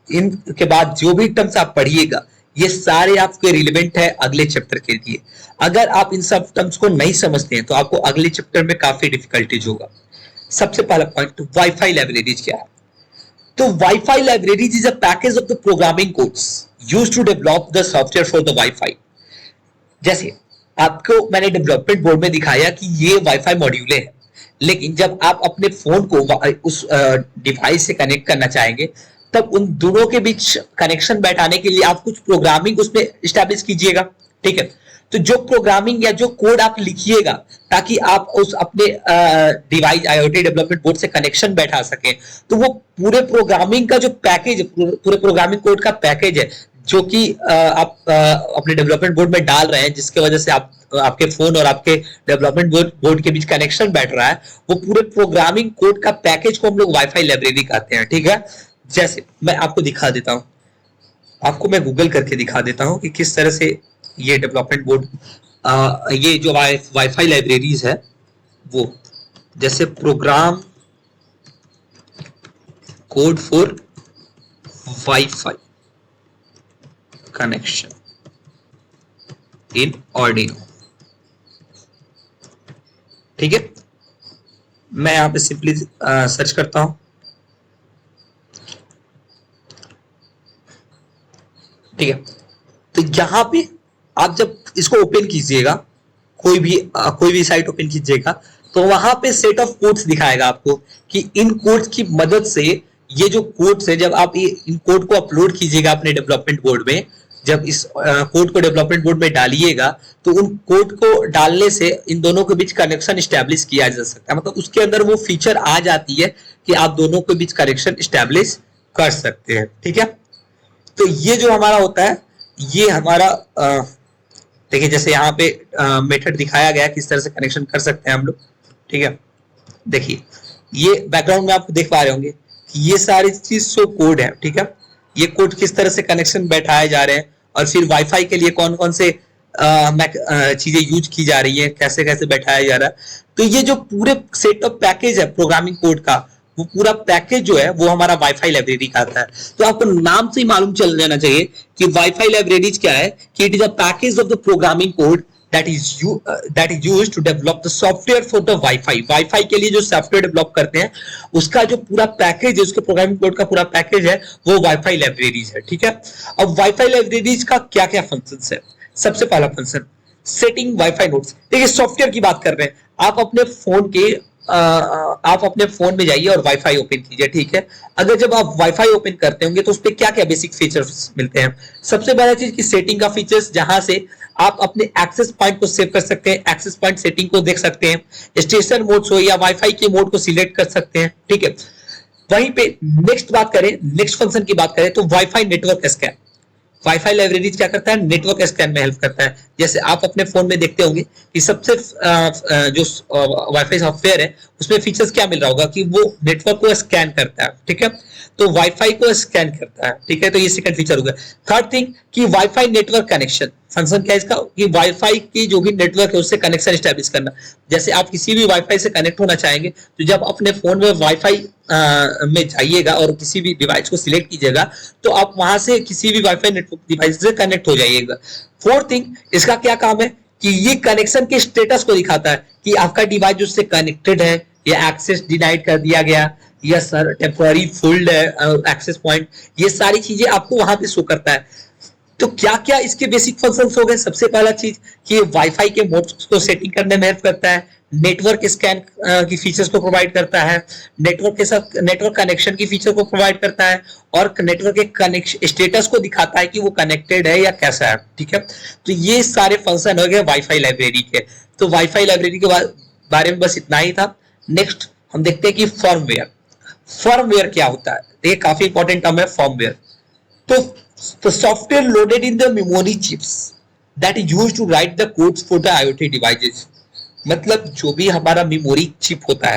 इनके बाद जो भी टर्म्स आप पढ़िएगा ये सारे आपके रिलेवेंट है अगले चैप्टर के लिए। अगर आप इन सब टर्म्स को नहीं समझते हैं तो आपको अगले चैप्टर में काफी डिफिकल्टीज होगा। सबसे पहला पॉइंट, वाईफाई लाइब्रेरीज क्या है? तो wifi libraries is a package of the programming codes used to develop the software for the wifi. जैसे आपको मैंने डेवलपमेंट बोर्ड में दिखाया कि ये वाईफाई मॉड्यूल है, लेकिन जब आप अपने फोन को उस डिवाइस से कनेक्ट करना चाहेंगे तब उन दोनों के बीच कनेक्शन बैठाने के लिए आप कुछ प्रोग्रामिंग उसमें एस्टैब्लिश कीजिएगा, ठीक है। तो जो प्रोग्रामिंग या जो कोड आप लिखिएगा ताकि आप उस अपने डिवाइस IoT डेवलपमेंट बोर्ड से कनेक्शन बैठा सकें, तो वो पूरे प्रोग्रामिंग का जो पैकेज, पूरे प्रोग्रामिंग कोड का पैकेज है, जो कि आप अपने डेवलपमेंट बोर्ड में डाल रहे हैं, जिसके वजह से आप आपके फोन और आपके डेवलपमेंट बोर्ड के बीच कनेक्शन बैठ रहा है, वो पूरे प्रोग्रामिंग कोड का पैकेज को हम लोग वाईफाई लाइब्रेरी कहते हैं। ठीक है, जैसे मैं आपको दिखा देता हूं, आपको मैं गूगल करके दिखा देता हूं कि किस तरह से ये डेवलपमेंट बोर्ड, ये जो वाईफाई लाइब्रेरीज है वो, जैसे program code for wifi connection in Arduino। ठीक है, मैं यहां पे सिंपली सर्च करता हूं। ठीक है, तो यहां पे आप जब इसको ओपन कीजिएगा, कोई भी साइट ओपन कीजिएगा, तो वहां पे सेट ऑफ कोड्स दिखाएगा आपको कि इन कोड्स की मदद से, ये जो कोड्स है, जब आप इन कोड को अपलोड कीजिएगा अपने डेवलपमेंट बोर्ड में, जब इस कोड को डेवलपमेंट बोर्ड में डालिएगा, तो उन कोड को डालने से इन दोनों के बीच कनेक्शन स्टैब्लिश किया जा सकता है। मतलब उसके अंदर वो फीचर आ जाती है कि आप दोनों के बीच कनेक्शन स्टैब्लिश कर सकते हैं। ठीक है, तो ये जो हमारा होता है, ये हमारा देखिए जैसे यहाँ पे मेथड दिखाया गया किस तरह से कनेक्शन कर सकते हैं हम लोग। ठीक है, देखिए ये बैकग्राउंड में आप देख पा रहे होंगे कि ये सारी चीज सो कोड है। ठीक है, ये कोड किस तरह से कनेक्शन बैठाए जा रहे हैं, और फिर वाईफाई के लिए कौन कौन से चीजें यूज की जा रही है, कैसे कैसे बैठाया जा रहा है। तो ये जो पूरे सेट ऑफ पैकेज है प्रोग्रामिंग कोड का, वो पूरा पैकेज जो है वो हमारा वाईफाई लाइब्रेरी का आता है। तो आपको नाम से ही मालूम चल जाना चाहिए कि वाईफाई लाइब्रेरीज क्या है, कि it is a package of the programming code that is used to develop the software for the Wi-Fi। Wi-Fi के लिए जो सॉफ्टवेयर डेवलप करते हैं, उसका जो पूरा पैकेज है, उसके प्रोग्रामिंग कोड का पूरा पैकेज है, वो वाईफाई लाइब्रेरीज है। ठीक है, अब वाईफाई लाइब्रेरीज का क्या क्या फंक्शंस है। सबसे पहला फंक्शन सेटिंग वाईफाई नोड्स। देखिए सॉफ्टवेयर की बात कर रहे हैं, आप अपने फोन में जाइए और वाईफाई ओपन कीजिए। ठीक है, अगर जब आप वाईफाई ओपन करते होंगे तो उस पर क्या क्या बेसिक फीचर्स मिलते हैं। सबसे पहला चीज की सेटिंग का फीचर्स, जहां से आप अपने एक्सेस पॉइंट को सेव कर सकते हैं, एक्सेस पॉइंट सेटिंग को देख सकते हैं, स्टेशन मोड हो या वाईफाई के मोड को सिलेक्ट कर सकते हैं। ठीक है, वहीं पे नेक्स्ट फंक्शन की बात करें तो wifi network scan. Wifi library क्या करता है, नेटवर्क स्कैन में हेल्प करता है। जैसे आप अपने फोन में देखते होंगे कि सबसे जो वाईफाई सॉफ्टवेयर है उसमें फीचर्स क्या मिल रहा होगा कि वो नेटवर्क को स्कैन करता है। ठीक है, तो वाईफाई को स्कैन करता है। ठीक है, तो ये सेकंड फीचर होगा। थर्ड थिंग कि वाईफाई नेटवर्क कनेक्शन फंक्शन क्या है इसका, कि वाईफाई की जो भी नेटवर्क है उससे कनेक्शन एस्टैब्लिश करना। जैसे आप किसी भी वाईफाई से कनेक्ट होना चाहेंगे, तो जब अपने फोन में वाईफाई में जाइएगा और किसी भी डिवाइस को सिलेक्ट कीजिएगा, तो आप वहां से किसी भी वाईफाई नेटवर्क डिवाइस से कनेक्ट हो जाइएगा। फोर्थ थिंग, इसका क्या काम है कि ये कनेक्शन के स्टेटस को दिखाता है कि आपका डिवाइस उससे कनेक्टेड है या एक्सेस डिनाइड कर दिया गया, या सर टेम्पोररी फुल्ड है एक्सेस पॉइंट, ये सारी चीजें आपको वहां पे शो करता है। तो क्या क्या इसके बेसिक फंक्शंस हो गए। सबसे पहला चीज कि वाईफाई के मोड्स को सेटिंग करने में हेल्प करता है, नेटवर्क स्कैन की फीचर्स को प्रोवाइड करता है, नेटवर्क के साथ नेटवर्क कनेक्शन की फीचर को प्रोवाइड करता है, और नेटवर्क के कनेक्शन स्टेटस को दिखाता है कि वो कनेक्टेड है या कैसा है। ठीक है, तो ये सारे फंक्शन हो गए वाईफाई लाइब्रेरी के। तो वाईफाई लाइब्रेरी के बारे में बस इतना ही था। नेक्स्ट हम देखते हैं कि फर्मवेयर। फर्मवेयर क्या होता है, ये काफी इंपॉर्टेंट टर्म है फर्मवेयर। तो software loaded in the memory chips that is used to write the codes for the IoT devices. मतलब जो भी हमारा मेमोरी चिप होता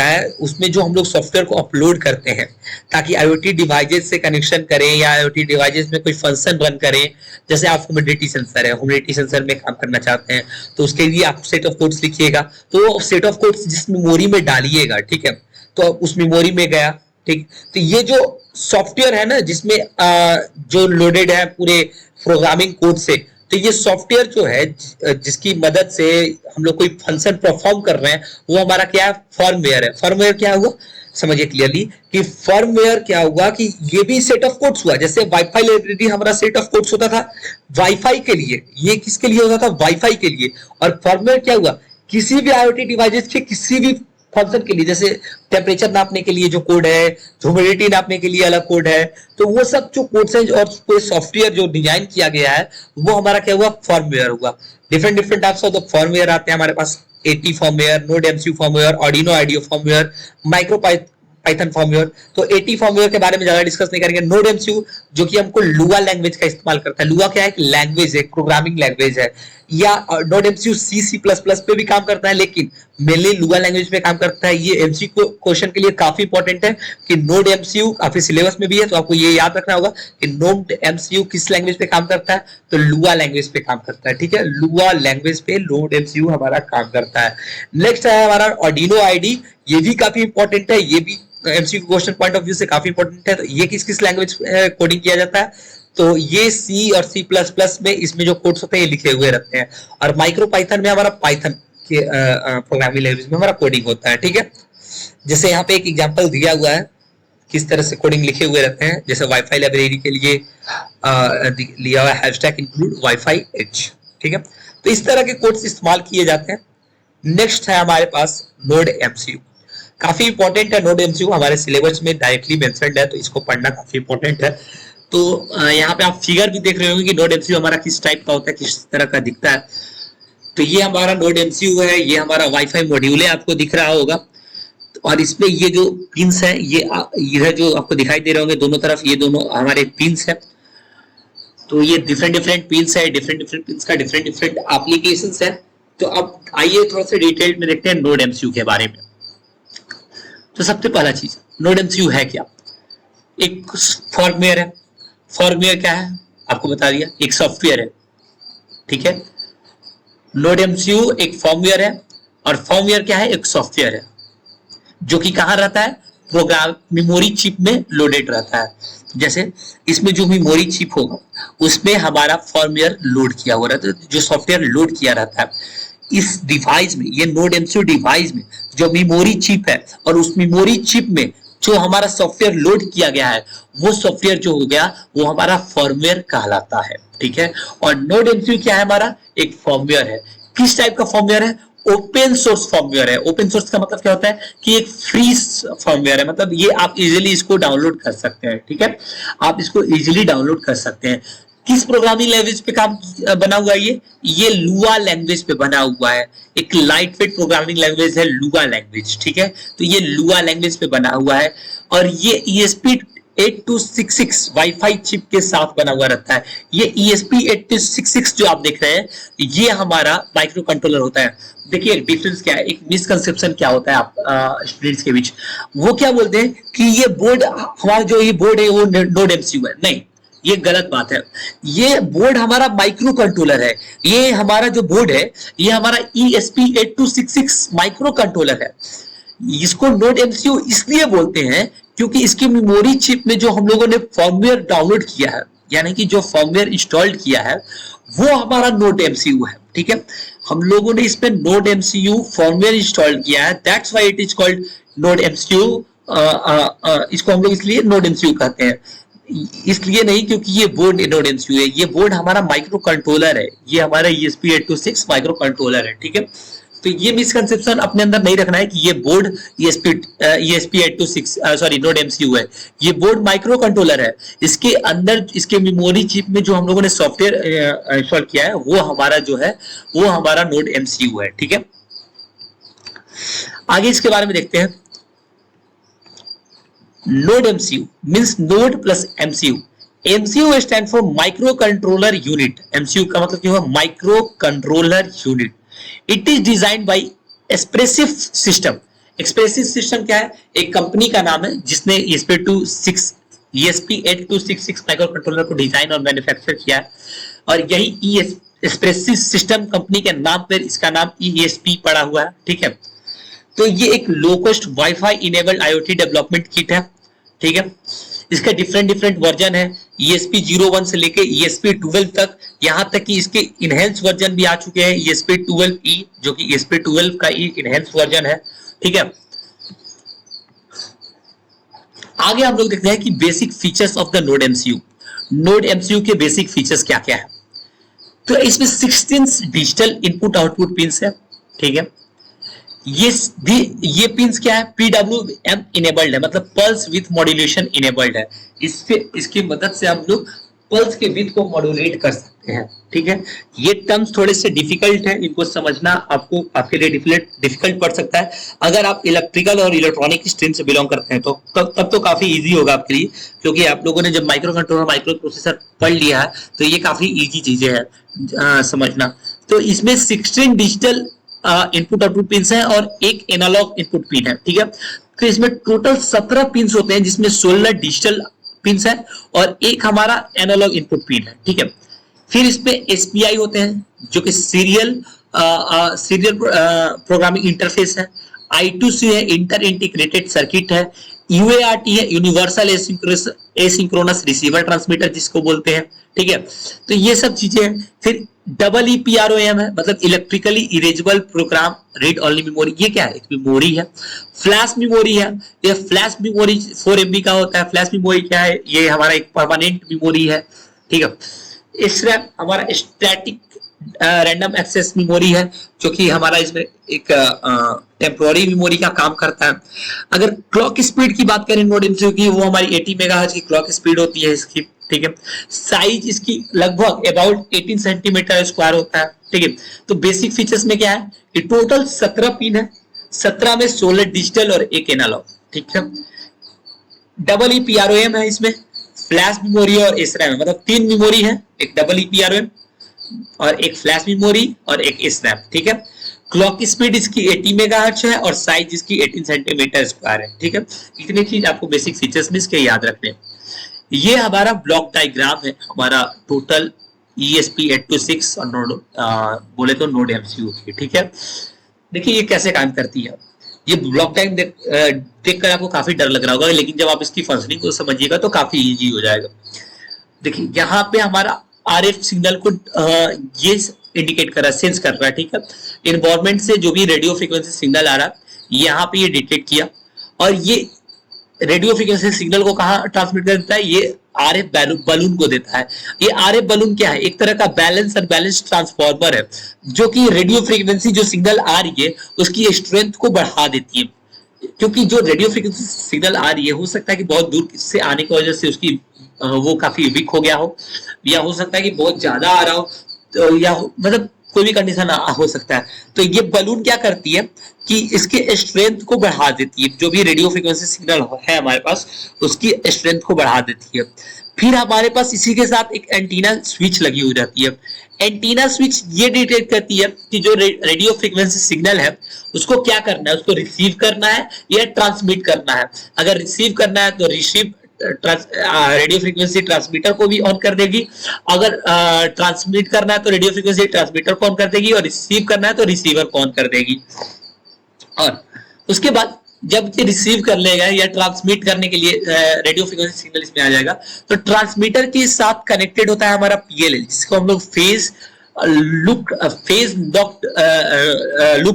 है, उसमें जो हम लोग सॉफ्टवेयर को अपलोड करते हैं ताकि आईओटी डिवाइसेस से कनेक्शन करें या आईओटी डिवाइसेस में कोई फंक्शन रन करें। जैसे आप ह्यूमिडिटी सेंसर है, ह्यूमिडिटी सेंसर में काम करना चाहते हैं, तो उसके लिए आप सेट ऑफ कोड्स लिखिएगा, तो सेट ऑफ कोड्स जिस मेमोरी में डालिएगा, ठीक है, तो उस मेमोरी में गया। ठीक, तो ये जो सॉफ्टवेयर है ना, जिसमें जो लोडेड है पूरे प्रोग्रामिंग कोड से, तो ये सॉफ्टवेयर जो है जिसकी मदद से हम लोग कोई फंक्शन परफॉर्म कर रहे हैं, वो हमारा क्या है, फर्मवेयर है। फर्मवेयर क्या हुआ, समझिए क्लियरली कि फर्मवेयर क्या हुआ कि ये भी सेट ऑफ कोड्स हुआ। जैसे वाईफाई लाइब्रेरी हमारा सेट ऑफ कोड्स होता था वाईफाई के लिए, ये किसके लिए होता था, वाईफाई के लिए। और फर्मवेयर क्या हुआ, किसी भी आईओटी डिवाइसेस के किसी भी फंक्शन के लिए, जैसे टेम्परेचर नापने के लिए जो कोड है, ह्यूमिडिटी नापने के लिए अलग कोड है, तो वो सब जो कोड्स हैं और कोई सॉफ्टवेयर जो डिजाइन किया गया है, वो हमारा क्या हुआ, फर्मवेयर हुआ। Different types of the firmware आते हैं हमारे पास, AT firmware, node MCU firmware, Arduino IDE firmware, Python firmware. तो एटी फॉर्मवेयर के बारे में ज्यादा डिस्कस नहीं करेंगे। नोड एमसीयू जो कि हमको लुआ लैंग्वेज का इस्तेमाल करता है। लुआ क्या है? एक लैंग्वेज है, प्रोग्रामिंग लैंग्वेज है। या नोड एमसीयू सी सी प्लस प्लस पे भी काम करता है, लेकिन मेनली लुआ लैंग्वेज पे काम करता है। ये एमसीयू क्वेश्चन के लिए काफी इंपॉर्टेंट है कि नोड एमसीयू काफी सिलेबस में भी है, तो आपको ये याद रखना होगा कि नोड एमसीयू किस लैंग्वेज पे काम करता है, तो लुआ लैंग्वेज पे काम करता है। ठीक है, लुआ लैंग्वेज पे नोड एमसीयू हमारा काम करता है। नेक्स्ट है हमारा आर्डिनो आईडी। ये भी काफी इंपॉर्टेंट है, ये भी MCQ question point of view से काफी इंपॉर्टेंट है। तो ये किस किस लैंग्वेज कोडिंग किया जाता है? तो ये सी और सी प्लस प्लस में इसमें जो कोड्स होते हैं ये लिखे हुए रहते हैं। और माइक्रो पाइथन में हमारा पाइथन के प्रोग्रामिंग लैंग्वेज में हमारा कोडिंग होता है। ठीक है, जैसे यहाँ पे एक एग्जांपल दिया हुआ है किस तरह से कोडिंग लिखे हुए रहते हैं। जैसे वाईफाई लाइब्रेरी के लिए लिया हुआ हैशटैग इंक्लूड वाईफाई एज। ठीक है, तो इस तरह के कोड्स इस्तेमाल किए जाते हैं। नेक्स्ट है हमारे पास नोड एमसीयू। काफी इंपॉर्टेंट है नोड एमसीयू, हमारे सिलेबस में डायरेक्टली मेंशन्ड है, तो इसको पढ़ना काफी इंपॉर्टेंट है। तो यहाँ पे आप फिगर भी देख रहे होंगे कि नोड एमसीयू हमारा किस टाइप का होता है, किस तरह का दिखता है। तो ये हमारा नोड एमसीयू है, ये हमारा वाईफाई मॉड्यूल है, आपको दिख रहा होगा। और इसमें ये जो पिंस है, ये इधर जो आपको दिखाई दे रहे होंगे दोनों तरफ, ये दोनों हमारे पिंस है। तो ये डिफरेंट डिफरेंट पिंस है, डिफरेंट डिफरेंट पिंस का डिफरेंट डिफरेंट एप्लीकेशंस है। तो अब आइए थोड़ा सा डिटेल में देखते हैं नोड एमसीयू के बारे में। तो सबसे पहला चीज, नोड एमसीयू है क्या? एक फॉर्मवेयर है। फॉर्मवेयर क्या है आपको बता दिया, एक सॉफ्टवेयर है। ठीक है, नोड एमसीयू एक फॉर्मवेयर है, और फॉर्मवेयर क्या है? एक सॉफ्टवेयर है जो कि कहां रहता है? प्रोग्राम मेमोरी चिप में लोडेड रहता है। जैसे इसमें जो मेमोरी चिप होगा उसमें हमारा फॉर्मवेयर लोड किया हुआ रहता है, जो सॉफ्टवेयर लोड किया रहता है। इस डिवाइस में, ये नोड एमसीयू डिवाइस में जो मेमोरी चिप है, और उस मेमोरी चिप में जो हमारा सॉफ्टवेयर लोड किया गया है, वो सॉफ्टवेयर जो हो गया वो हमारा फॉर्मवेयर कहलाता है। ठीक है, और नोड एमसीयू क्या है? हमारा एक फॉर्मवेयर है। किस टाइप का फॉर्मवेयर है? ओपन सोर्स फॉर्मवेयर है। ओपन सोर्स का मतलब क्या होता है कि एक फ्री फॉर्मवेयर है, मतलब ये आप इजीली इसको डाउनलोड कर सकते हैं। ठीक है, आप इसको इजीली डाउनलोड कर सकते हैं। किस प्रोग्रामिंग लैंग्वेज पे काम बना हुआ है? ये लुआ लैंग्वेज पे बना हुआ है। एक लाइट वेट प्रोग्रामिंग लैंग्वेज है लुआ लैंग्वेज। ठीक है, तो ये लुआ लैंग्वेज पे बना हुआ है, और ये ESP8266 वाईफाई चिप के साथ बना हुआ रहता है। ये ESP8266 जो आप देख रहे हैं, ये हमारा माइक्रो कंट्रोलर होता है। देखिए एक डिफरेंस क्या है, एक मिसकंसेप्शन क्या होता है आप स्टूडेंट्स के बीच। वो क्या बोलते हैं कि ये बोर्ड, हमारा जो ये बोर्ड है वो नोड एमसीयू है। नहीं, ये गलत बात है। ये बोर्ड हमारा माइक्रो कंट्रोलर है। ये हमारा जो बोर्ड है ये हमारा ESP8266 माइक्रो कंट्रोलर है। इसको नोड एमसीयू इसलिए बोलते हैं क्योंकि इसकी मेमोरी चिप में जो हम लोगों ने फॉर्मवेयर डाउनलोड किया है, यानी कि जो फॉर्मवेयर इंस्टॉल्ड किया है, वो हमारा नोड एमसीयू है। ठीक है, हम लोगों ने इसमें नोड एमसीयू फॉर्मवेयर इंस्टॉल किया है, that's why it is called node MCU. इसको हम लोग इसलिए नोड एमसीयू कहते हैं, इसलिए नहीं क्योंकि ये बोर्ड नोड एमसीयू है। ये बोर्ड हमारा माइक्रो कंट्रोलर है, ये हमारा ESP8266 माइक्रो कंट्रोलर है। ठीक है, तो ये मिसकंसेप्शन अपने अंदर नहीं रखना है कि ये board ESP8266 sorry node MCU है। ये बोर्ड माइक्रो कंट्रोलर है। इसके अंदर इसके मेमोरी चिप में जो हम लोगों ने सॉफ्टवेयर इंस्टॉल किया है, वो हमारा जो है वो हमारा नोड एमसीयू है। ठीक है, आगे इसके बारे में देखते हैं। Node MCU means node plus MCU. MCU stand for microcontroller unit. MCU का मतलब क्या हुआ? Microcontroller unit. It is designed by Espressif Systems. Espressif Systems क्या है? एक कंपनी का नाम है जिसने ESP8266 माइक्रो कंट्रोलर को डिजाइन और मैन्युफैक्चर किया है, और यही एक्सप्रेसिव सिस्टम कंपनी के नाम पर इसका नाम ESP पड़ा हुआ है। ठीक है, तो ये एक low cost wifi enabled IoT development kit है। ठीक है, इसका डिफरेंट डिफरेंट वर्जन है, ESP01 से लेके ESP12 तक, यहां तक कि इसके इनहेंस वर्जन भी आ चुके हैं, ESP12E जो कि ESP12 का इनहेंस वर्जन है। ठीक है, आगे हम लोग देखते हैं कि basic features of the node MCU. Node MCU के बेसिक फीचर्स क्या क्या है? तो इसमें 16 डिजिटल इनपुट आउटपुट पिंस है। ठीक है, ये पिंस क्या है? PWM इनेबल्ड है, मतलब पल्स विथ मॉड्यूलेशन इनेबल्ड है। इसकी मदद से हम लोग पल्स के विड्थ को मॉड्यूलेट कर सकते हैं। ठीक है, ये टर्म्स थोड़े से डिफिकल्ट है, इनको समझना आपको आपके लिए डिफिकल्ट पड़ सकता है। अगर आप इलेक्ट्रिकल और इलेक्ट्रॉनिक स्ट्रीम से बिलोंग करते हैं तो तब तो काफी इजी होगा आपके लिए, क्योंकि आप लोगों ने जब माइक्रो कंट्रोलर माइक्रो प्रोसेसर पढ़ लिया है तो ये काफी इजी चीजें हैं समझना। तो इसमें 16 डिजिटल इनपुट आउटपुट पिन है और एक एनालॉग इनपुट पिन है। ठीक है, तो इसमें टोटल 17 पिन होते हैं, जिसमें 16 डिजिटल पिन है और एक हमारा एनालॉग इनपुट पिन है। ठीक है, फिर इसमें एसपीआई होते हैं जो कि सीरियल प्रोग्रामिंग इंटरफेस है। I2C है, इंटर इंटीग्रेटेड सर्किट है। UART है, यूनिवर्सल एसिंक्रोनस रिसीवर ट्रांसमीटर जिसको बोलते हैं। ठीक है, तो ये सब चीजें हैं। फिर EEPROM है, मतलब electrically erasable program read only memory. ये क्या है? एक मेमोरी है। फ्लैश मेमोरी है, ये फ्लैश मेमोरी 4 MB का होता है। फ्लैश मेमोरी क्या है? ये हमारा एक परमानेंट मेमोरी है। ठीक है, SRAM हमारा स्टैटिक रैंडम एक्सेस मेमोरी है, जो कि हमारा इसमें एक टेम्पोररी मेमोरी का काम करता है। अगर क्लॉक स्पीड की बात करें नोड एमसीयू की, वो हमारी 80 मेगाहर्ट्ज की क्लॉक स्पीड होती है इसकी। ठीक है, साइज इसकी लगभग अबाउट 18 सेंटीमीटर स्क्वायर होता है। ठीक है, तो बेसिक फीचर्स में क्या है कि टोटल 17 पिन है, 17 में 16 डिजिटल और एक एनालॉग। ठीक है, EEPROM है, इसमें फ्लैश मेमोरी और SRAM है, मतलब 3 मेमोरी है, एक EEPROM और एक फ्लैश मेमोरी और एक SRAM। ठीक है, क्लॉक स्पीड इसकी 80 मेगाहर्ट्ज है और साइज इसकी 18 सेंटीमीटर स्क्वायर है। ठीक है, इतनी चीज आपको बेसिक फीचर्स में इसके याद रखने। ये हमारा ब्लॉक डायग्राम है हमारा टोटल ESP8266 और नोड बोले तो नोड एमसीयू की। ठीक है, देखिए ये कैसे काम करती है। ये ब्लॉक डायग्राम देखकर आपको काफी डर लग रहा होगा, लेकिन जब आप इसकी फंक्शनिंग को समझिएगा तो काफी इजी हो जाएगा। देखिए यहाँ पे हमारा RF सिग्नल को ये इंडिकेट कर रहा है, सेंस कर रहा है। ठीक है, एनवायरमेंट से जो भी रेडियो फ्रीक्वेंसी सिग्नल आ रहा है यहाँ पे ये डिटेक्ट किया और ये रेडियो फ्रीक्वेंसी सिग्नल को कहाँ ट्रांसमिट कर देता है? ये RF बलून को देता है। ये RF बलून क्या है? एक तरह का बैलेंस और बैलेंस ट्रांसफार्मर है, जो कि रेडियो फ्रीक्वेंसी जो सिग्नल आ रही है उसकी स्ट्रेंथ को बढ़ा देती है। क्योंकि जो रेडियो फ्रीक्वेंसी सिग्नल आ रही है, हो सकता है कि बहुत दूर से आने की वजह से उसकी वो काफी वीक हो गया हो, या हो सकता है कि बहुत ज्यादा आ रहा हो, तो या मतलब कोई भी कंडीशन हो सकता है। तो ये बलून क्या करती है कि इसके स्ट्रेंथ को बढ़ा देती है, जो भी रेडियो फ्रीक्वेंसी सिग्नल है हमारे पास उसकी स्ट्रेंथ को बढ़ा देती है। फिर हमारे पास इसी के साथ एक एंटीना स्विच लगी हो जाती है। एंटीना स्विच ये डिटेक्ट करती है कि जो रेडियो फ्रीक्वेंसी सिग्नल है उसको क्या करना है, उसको रिसीव करना है या ट्रांसमिट करना है। अगर रिसीव करना है तो रिसीव रेडियो फ्रीक्वेंसी ट्रांसमीटर को भी ऑन कर देगी, अगर ट्रांसमिट करना है तो रेडियो फ्रीक्वेंसी ट्रांसमीटर को ऑन कर देगी, और रिसीव करना है तो रिसीवर को ऑन कर देगी। और उसके बाद जब ये रिसीव कर लेगा या ट्रांसमिट करने के लिए रेडियो फ्रीक्वेंसी सिग्नल इसमें आ जाएगा, तो ट्रांसमीटर के साथ कनेक्टेड होता है हमारा PLL, जिसको हम लोग फेज लूप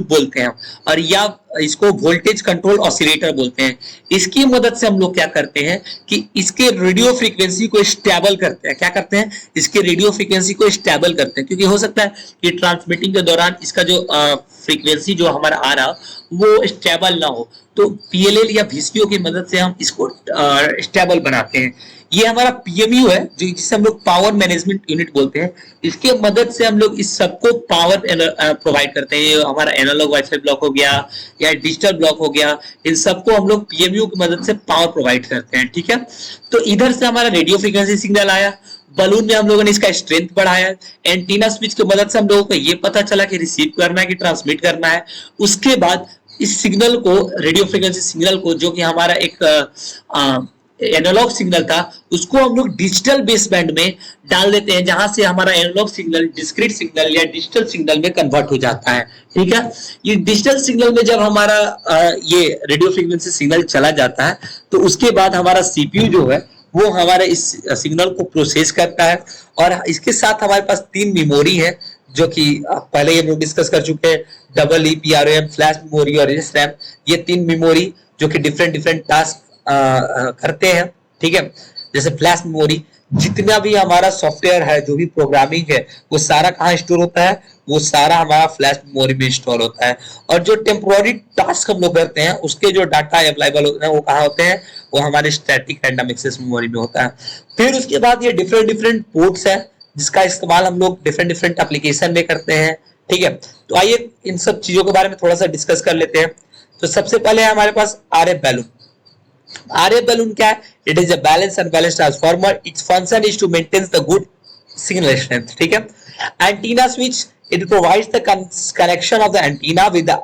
बोलते हैं, और या इसको वोल्टेज कंट्रोल ऑसिलेटर बोलते हैं। इसकी मदद से हम लोग क्या करते हैं कि इसके रेडियो फ्रीक्वेंसी को स्टेबल करते हैं। क्या करते हैं? इसके रेडियो फ्रीक्वेंसी को स्टेबल करते हैं, क्योंकि हो सकता है कि ट्रांसमिटिंग के दौरान इसका जो फ्रीक्वेंसी जो हमारा आ रहा वो स्टेबल ना हो, तो PLL या VCO की मदद से हम इसको स्टेबल बनाते हैं। ये हमारा PMU है, जो जिसे हम लोग पावर मैनेजमेंट यूनिट बोलते हैं। इसके मदद से हम लोग इस सबको पावर प्रोवाइड करते हैं। हमारा एनालॉग वाईफाई ब्लॉक हो गया या डिजिटल ब्लॉक हो गया, इन सबको हम लोग PMU की मदद से पावर प्रोवाइड करते हैं। ठीक है, तो इधर से हमारा रेडियो फ्रीक्वेंसी सिग्नल आया, बलून में हम लोगों ने इसका स्ट्रेंथ बढ़ाया, एंटीना स्विच की मदद से हम लोगों को ये पता चला कि रिसीव करना है कि ट्रांसमिट करना है। उसके बाद इस सिग्नल को, रेडियो फ्रीक्वेंसी सिग्नल को, जो कि हमारा एक एनालॉग सिग्नल था, उसको हम लोग डिजिटल बेस बैंड में डाल देते हैं, जहां से हमारा एनालॉग सिग्नल डिस्क्रीट सिग्नल या डिजिटल सिग्नल में कन्वर्ट हो जाता है। ठीक है, ये डिजिटल सिग्नल में जब हमारा ये रेडियो फ्रीक्वेंसी सिग्नल चला जाता है, तो उसके बाद हमारा CPU जो है वो हमारे इस सिग्नल को प्रोसेस करता है। और इसके साथ हमारे पास 3 मेमोरी है, जो कि पहले ये लोग डिस्कस कर चुके हैं, EEPROM, फ्लैश मेमोरी और SRAM। ये 3 मेमोरी जो कि डिफरेंट टास्क करते हैं। ठीक है, जैसे फ्लैश मेमोरी जितना भी हमारा सॉफ्टवेयर है, जो भी प्रोग्रामिंग है, वो सारा कहाँ स्टोर होता है, वो सारा हमारा फ्लैश मेमोरी में स्टोर होता है। और जो टेम्पोररी टास्क हम लोग करते हैं उसके जो डाटा अवेलेबल होते हैं वो कहाँ होते हैं, वो हमारे स्टैटिक रैंडम एक्सेस मेमोरी में होता है। फिर उसके बाद ये डिफरेंट डिफरेंट पोर्ट्स है जिसका इस्तेमाल हम लोग डिफरेंट डिफरेंट एप्लीकेशन में करते हैं। ठीक है, तो आइए इन सब चीजों के बारे में थोड़ा सा डिस्कस कर लेते हैं। तो सबसे पहले है हमारे पास RF बैलून। RF balloon क्या है? It is a balanced and balanced transformer. Its function is to maintain the good signal strength. ठीक है? Antenna switch, it provides the connection of the antenna with the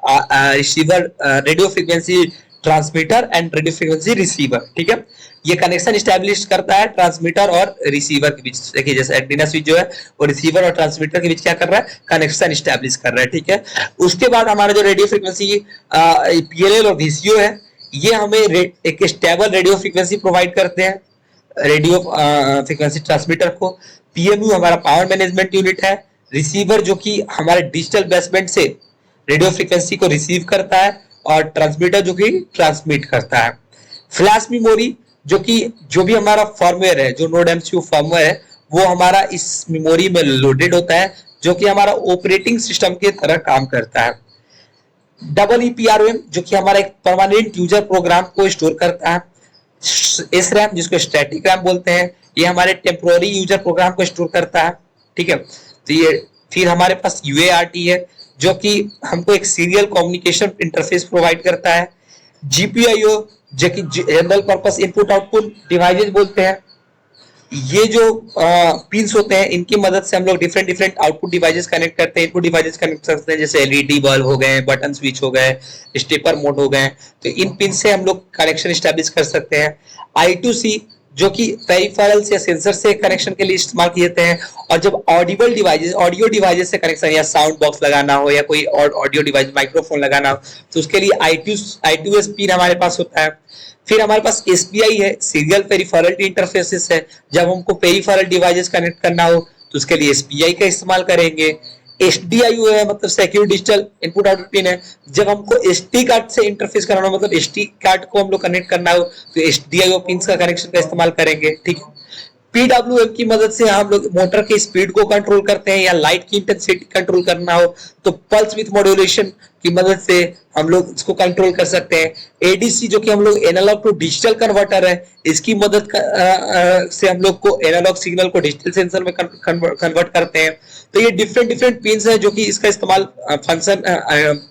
receiver, radio frequency transmitter and radio frequency receiver. ठीक है? ये connection establish करता है transmitter और receiver के बीच। देखिए जैसे एंटीना स्विच जो है वो रिसीवर और ट्रांसमीटर के बीच क्या कर रहा है, कनेक्शन स्टैब्लिश कर रहा है। ठीक है, उसके बाद हमारा जो रेडियो फ्रीक्वेंसी PLL और VCO है, ये हमें एक स्टेबल रेडियो फ्रीक्वेंसी प्रोवाइड करते हैं रेडियो फ्रीक्वेंसी ट्रांसमीटर को। PMU हमारा पावर मैनेजमेंट यूनिट है। रिसीवर जो कि हमारे डिजिटल बेसबैंड से रेडियो फ्रीक्वेंसी को रिसीव करता है और ट्रांसमीटर जो कि ट्रांसमिट करता है। फ्लैश मेमोरी जो कि जो भी हमारा फॉर्मवेयर है, जो नोड MCU फॉर्मवेयर है, वो हमारा इस मेमोरी में लोडेड होता है, जो कि हमारा ऑपरेटिंग सिस्टम की तरह काम करता है। EEPROM जो कि हमारा एक परमानेंट यूजर प्रोग्राम को स्टोर करता है। SRAM जिसको स्टैटिक रैम बोलते हैं, ये हमारे टेम्पोररी यूजर प्रोग्राम को स्टोर करता है। ठीक है, तो ये फिर हमारे पास UART है जो कि हमको एक सीरियल कम्युनिकेशन इंटरफेस प्रोवाइड करता है। GPIO जो कि general purpose input output devices बोलते हैं। ये जो पिंस होते हैं इनकी मदद से हम लोग different different output devices connect करते हैं, इनपुट डिवाइसेस कनेक्ट करते हैं, जैसे LED बल्ब हो गए, बटन स्विच हो गए, स्टेपर मोड हो गए। तो इन पिन से हम लोग कनेक्शन स्टैब्लिश कर सकते हैं। I2C जो कि पेरिफेरल्स या सेंसर से कनेक्शन के लिए इस्तेमाल किए जाते हैं। और जब ऑडिबल डिवाइसेस, ऑडियो डिवाइसेस से कनेक्शन या साउंड बॉक्स लगाना हो या कोई ऑडियो डिवाइस माइक्रोफोन लगाना हो, तो उसके लिए I2S पिन हमारे पास होता है। फिर हमारे पास SPI है, सीरियल पेरिफेरल इंटरफेसेस है। जब हमको पेरिफेरल डिवाइसेस कनेक्ट करना हो तो उसके लिए SPI का इस्तेमाल करेंगे। SDIO है, मतलब secure digital input output pin है। जब हमको SD कार्ड से इंटरफेस करना हो, मतलब SD कार्ड को हम लोग कनेक्ट करना हो, तो SDIO पिन का कनेक्शन का इस्तेमाल करेंगे। ठीक है, PWM की मदद से हम लोग मोटर की स्पीड को कंट्रोल करते हैं, या लाइट की इंटेंसिटी कंट्रोल करना हो तो पल्स विथ मॉड्यूलेशन की मदद से हम लोग इसको कंट्रोल कर सकते हैं। ADC जो कि हम लोग एनालॉग टू डिजिटल कन्वर्टर है, इसकी मदद से हम लोग को एनालॉग सिग्नल को डिजिटल सेंसर में कन्वर्ट करते हैं। तो ये डिफरेंट डिफरेंट पिन्स है जो कि इसका इस्तेमाल फंक्शन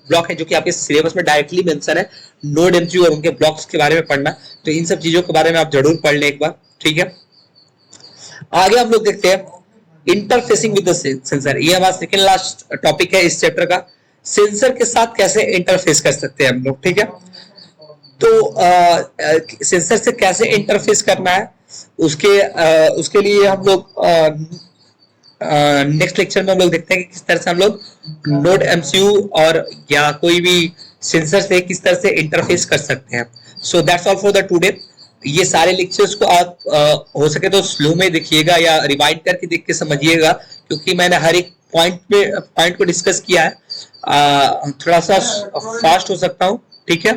ब्लॉक है जो कि आपके सिलेबस में डायरेक्टली मेंशन है। नोड MCU और उनके ब्लॉक्स के बारे में पढ़ना, तो इन सब चीजों के बारे में आप जरूर पढ़ लें एक बार। ठीक है, आगे हम लोग देखते हैं इंटरफेसिंग विद द सेंसर। ये हमारा सेकंड लास्ट टॉपिक है इस चैप्टर का। सेंसर के साथ कैसे इंटरफेस कर सकते हैं हम लोग। ठीक है, तो सेंसर से कैसे इंटरफेस करना है उसके लिए हम लोग नेक्स्ट लेक्चर में हम लोग देखते हैं कि किस तरह से हम लोग नोड MCU और या कोई भी सेंसर से किस तरह से इंटरफेस कर सकते हैं। So that's all for the today. ये सारे लेक्चर्स को आप हो सके तो स्लो में देखिएगा या रिवाइंड करके देख के समझिएगा, क्योंकि मैंने हर एक पॉइंट को डिस्कस किया है। थोड़ा सा फास्ट हो सकता हूँ। ठीक है,